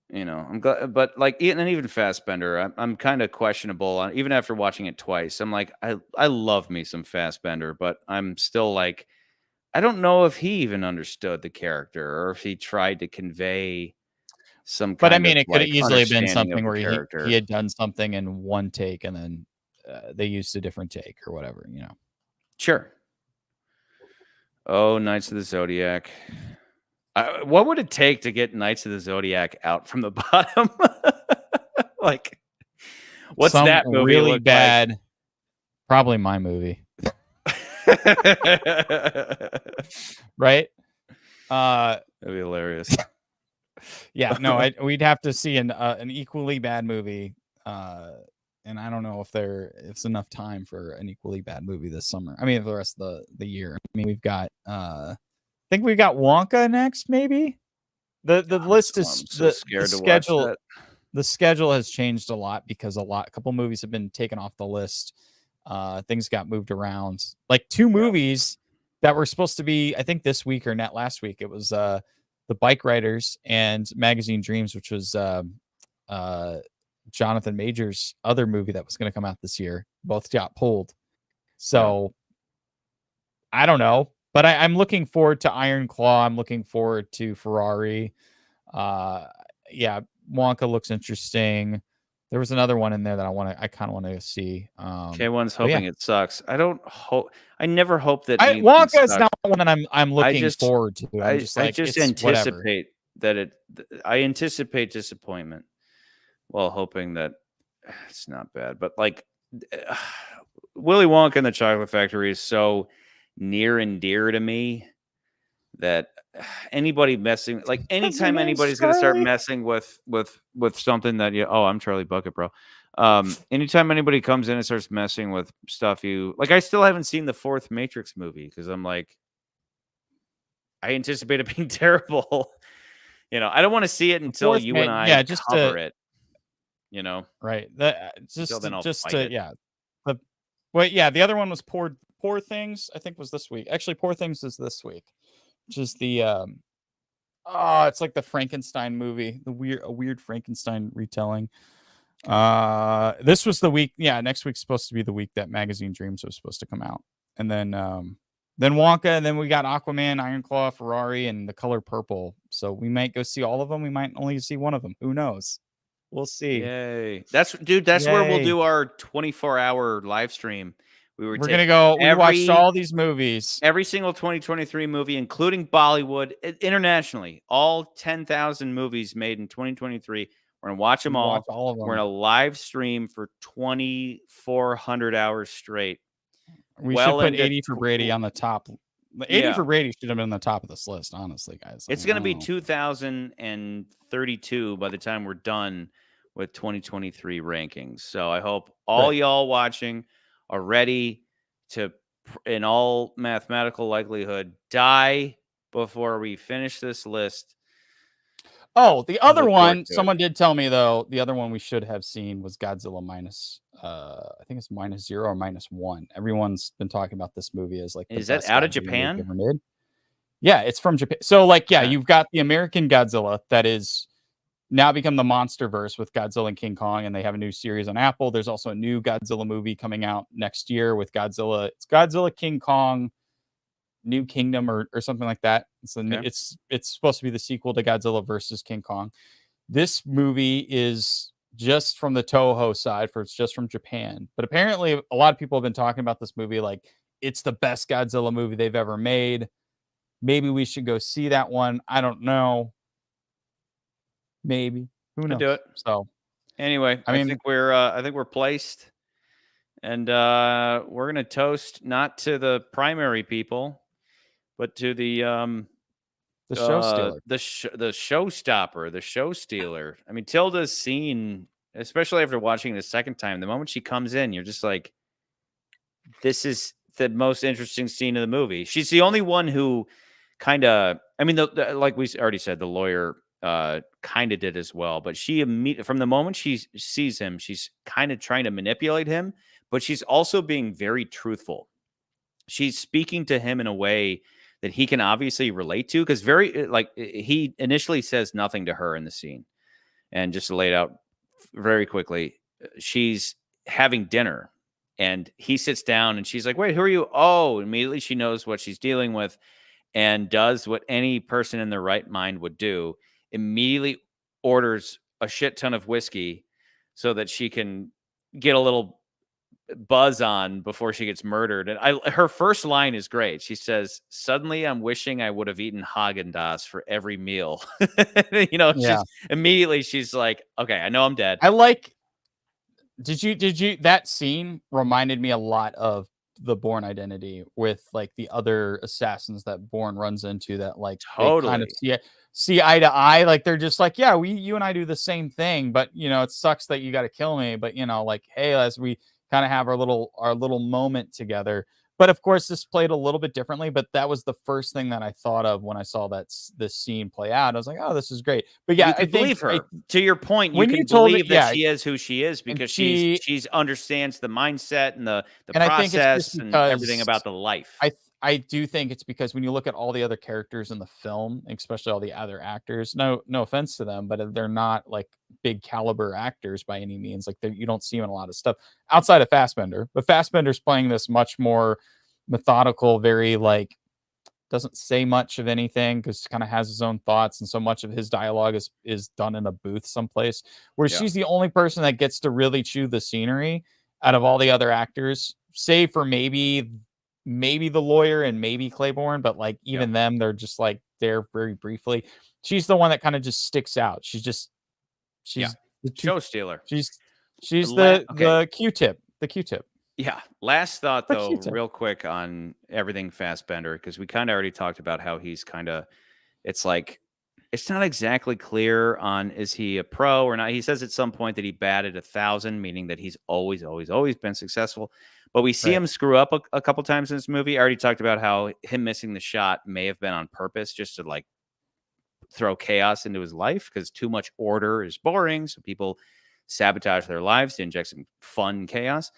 You know, I'm glad, but like, even Fassbender, I'm kind of questionable. Even after watching it twice, I'm like, I love me some Fassbender, but I'm still like, I don't know if he even understood the character or if he tried to convey some. But I mean, it could have easily been something where he had done something in one take and then they used a different take or whatever, you know. Sure. Oh, Knights of the Zodiac. What would it take to get Knights of the Zodiac out from the bottom? Like, what's that movie really bad? Like? Probably my movie. Right? That'd be hilarious. Yeah, no, we'd have to see an equally bad movie. And I don't know if it's enough time for an equally bad movie this summer. I mean, for the rest of the year. I mean, we've got I think we got Wonka next, maybe. The list is the schedule. The schedule has changed a lot because a couple movies have been taken off the list. Things got moved around. Like 2 movies that were supposed to be, I think, this week or not last week. It was The Bike Riders and Magazine Dreams, which was Jonathan Major's other movie that was going to come out this year. Both got pulled. So I don't know. But I'm looking forward to Iron Claw. I'm looking forward to Ferrari. Yeah, Wonka looks interesting. There was another one in there that I kind of want to see. K1's hoping it sucks. I never hope that Wonka is not one that I'm looking forward to. I just anticipate that I anticipate disappointment while hoping that it's not bad. But like Willy Wonka and the Chocolate Factory is so near and dear to me that anybody messing, like, anytime anybody's going to start messing with something that I'm Charlie Bucket, bro. Anytime anybody comes in and starts messing with stuff, I still haven't seen the 4th Matrix movie because I'm like, I anticipate it being terrible. I don't want to see it until you and I cover it. Right. The other one was Poor Things, I think, was this week. Actually, Poor Things is this week, which is the it's like the Frankenstein movie, a weird Frankenstein retelling. This was the week. Yeah, next week's supposed to be the week that Magazine Dreams was supposed to come out, and then Wonka, and then we got Aquaman, Iron Claw, Ferrari, and The Color Purple. So we might go see all of them. We might only see one of them. Who knows? We'll see. Yay! That's where we'll do our 24-hour live stream. We're gonna go. We watched all these movies, every single 2023 movie, including Bollywood, internationally, all 10,000 movies made in 2023. We're gonna watch them all. All of them. We're gonna live stream for 2,400 hours straight. We should put 80 for Brady on the top. 80 for Brady should have been on the top of this list, honestly, guys. It's gonna be 2032 by the time we're done with 2023 rankings. So I hope all y'all watching are ready to, in all mathematical likelihood, die before we finish this list. Oh, the other one, someone did tell me, though, the other one we should have seen was Godzilla minus, I think it's -0 or -1. Everyone's been talking about this movie as like, is that out of Japan? Yeah, it's from Japan. So, like, you've got the American Godzilla that is now become the MonsterVerse with Godzilla and King Kong, and they have a new series on Apple. There's also a new Godzilla movie coming out next year with Godzilla. It's Godzilla King Kong New Kingdom or something like that. It's supposed to be the sequel to Godzilla versus King Kong. This movie is just from the Toho side, it's just from Japan. But apparently a lot of people have been talking about this movie like it's the best Godzilla movie they've ever made. Maybe we should go see that one. I don't know. Maybe. Who knows? Do it. So anyway, I think we're placed. And we're gonna toast not to the primary people, but to the show stealer. the showstopper, the show stealer. I mean, Tilda's scene, especially after watching it a second time, the moment she comes in, you're just like, this is the most interesting scene of the movie. She's the only one who kind of, I mean, like we already said, the lawyer kind of did as well, but she from the moment she sees him, she's kind of trying to manipulate him, but she's also being very truthful. She's speaking to him in a way that he can obviously relate to, because he initially says nothing to her in the scene. And just to lay it out very quickly, she's having dinner and he sits down and she's like, wait, who are you? Oh, immediately she knows what she's dealing with and does what any person in their right mind would do. Immediately orders a shit ton of whiskey so that she can get a little buzz on before she gets murdered. And her first line is great. She says, suddenly I'm wishing I would have eaten Haagen-Dazs for every meal. Immediately she's like, okay, I know I'm dead. Did you that scene reminded me a lot of the Bourne Identity with like the other assassins that Bourne runs into, that like totally they kind of see eye to eye. Like they're just like, yeah, you and I do the same thing, but it sucks that you got to kill me. But like, hey, as we kind of have our little moment together. But of course, this played a little bit differently. But that was the first thing that I thought of when I saw this scene play out. I was like, oh, this is great. But yeah, I believe her. To your point, you can believe that she is who she is because she understands the mindset and the process and everything about the life. I do think it's because when you look at all the other characters in the film, especially all the other actors, no offense to them, but they're not like big caliber actors by any means. Like you don't see them in a lot of stuff outside of Fassbender, but Fassbender's playing this much more methodical, very like doesn't say much of anything because kind of has his own thoughts, and so much of his dialogue is done in a booth someplace. Where she's the only person that gets to really chew the scenery out of all the other actors, save for maybe the lawyer and maybe Claiborne, but like even them, they're just like there very briefly. She's the one that kind of just sticks out. She's the show stealer. She's the Q-tip. The Q-tip. Yeah. Last thought though, real quick on everything Fassbender, because we kind of already talked about how he's kind of, it's like, it's not exactly clear on is he a pro or not. He says at some point that he batted 1,000, meaning that he's always been successful. But we see him screw up a couple times in this movie. I already talked about how him missing the shot may have been on purpose, just to like throw chaos into his life, because too much order is boring. So people sabotage their lives to inject some fun chaos.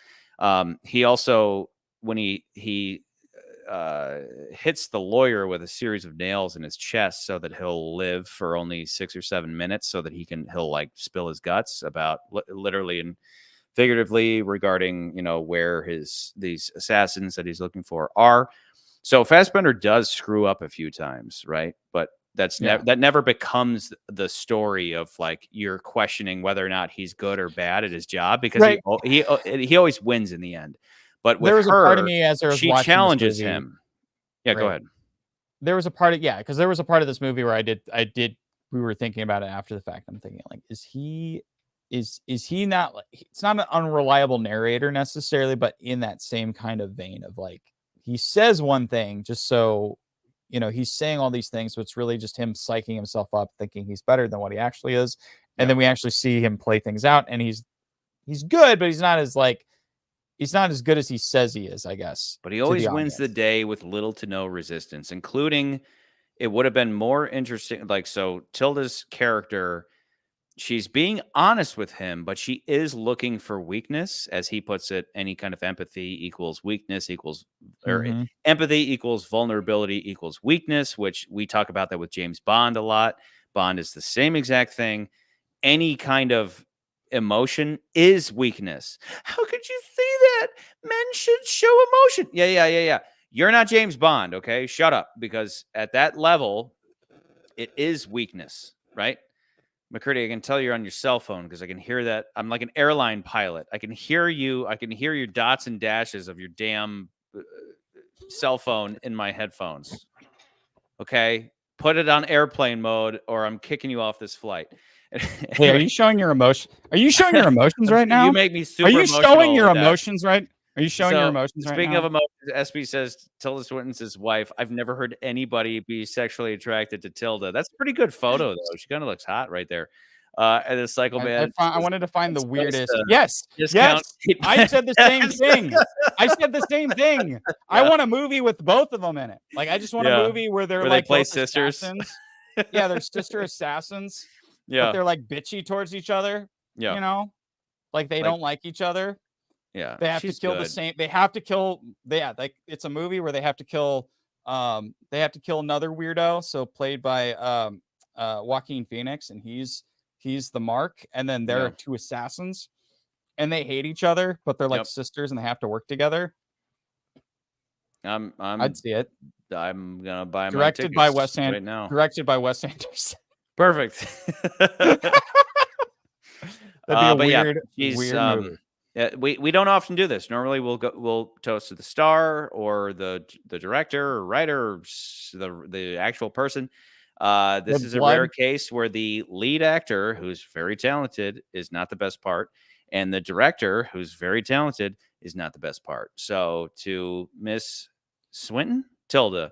He also, when he hits the lawyer with a series of nails in his chest so that he'll live for only 6 or 7 minutes, so that he'll like spill his guts about literally and figuratively regarding where these assassins that he's looking for are. So Fassbender does screw up a few times, right? But that never becomes the story of like you're questioning whether or not he's good or bad at his job, because he always wins in the end. But with there was a part of me as I was she watching challenges this movie, him. Yeah, go ahead. There was a part of because there was a part of this movie where we were thinking about it after the fact. I'm thinking like, is he not like, it's not an unreliable narrator necessarily, but in that same kind of vein of like, he says one thing just so he's saying all these things, so it's really just him psyching himself up, thinking he's better than what he actually is. And then we actually see him play things out, and he's good, but he's not as good as he says he is, I guess. But he always wins the day with little to no resistance, including, it would have been more interesting. Like, so Tilda's character, she's being honest with him, but she is looking for weakness, as he puts it. Any kind of empathy equals weakness or empathy equals vulnerability equals weakness, which we talk about that with James Bond a lot. Bond is the same exact thing. any kind of emotion is weakness. How could you say that? Men should show emotion. Yeah. You're not James Bond, okay? Shut up, because at that level, it is weakness, right? McCurdy, I can tell you're on your cell phone because I can hear that. I'm like an airline pilot. I can hear you. I can hear your dots and dashes of your damn cell phone in my headphones. Okay? Put it on airplane mode or I'm kicking you off this flight. Hey, are you showing your emotion? Are you showing your emotions right now? You make me super Are you emotional showing your with that. emotions right? Are you showing your emotions right now? Speaking of emotions, SB says Tilda Swinton's wife. I've never heard anybody be sexually attracted to Tilda. That's a pretty good photo, though. She kind of looks hot right there. And the Cycle Man. I wanted to find the weirdest. Yes. I said the same thing. I said the same thing. Yeah. I want a movie with both of them in it. Like, I just want a movie where they're like they play sisters. Yeah, they're sister assassins. Yeah, but they're like bitchy towards each other. Yeah, you know, like they don't like each other. Yeah, they have to kill the same. They have to kill. Like it's a movie where they have to kill. They have to kill another weirdo. So played by Joaquin Phoenix, and he's the mark. And then there are two assassins, and they hate each other, but they're like sisters, and they have to work together. I'd see it. I'm gonna buy directed my by Wes Anderson right now. Directed by Wes Anderson. Perfect. That'd be a weird movie. We don't often do this. Normally, we'll toast to the star or the director or writer or the actual person. This is a rare case where the lead actor, who's very talented, is not the best part, and the director, who's very talented, is not the best part. So to Miss Swinton, Tilda,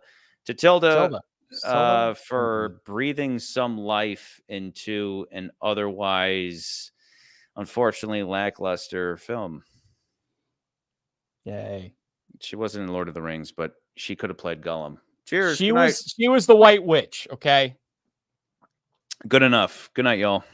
for breathing some life into an otherwise, unfortunately, lackluster film. Yay. She wasn't in Lord of the Rings, but she could have played Gollum. Cheers. She was the White Witch, okay? Good enough. Good night, y'all.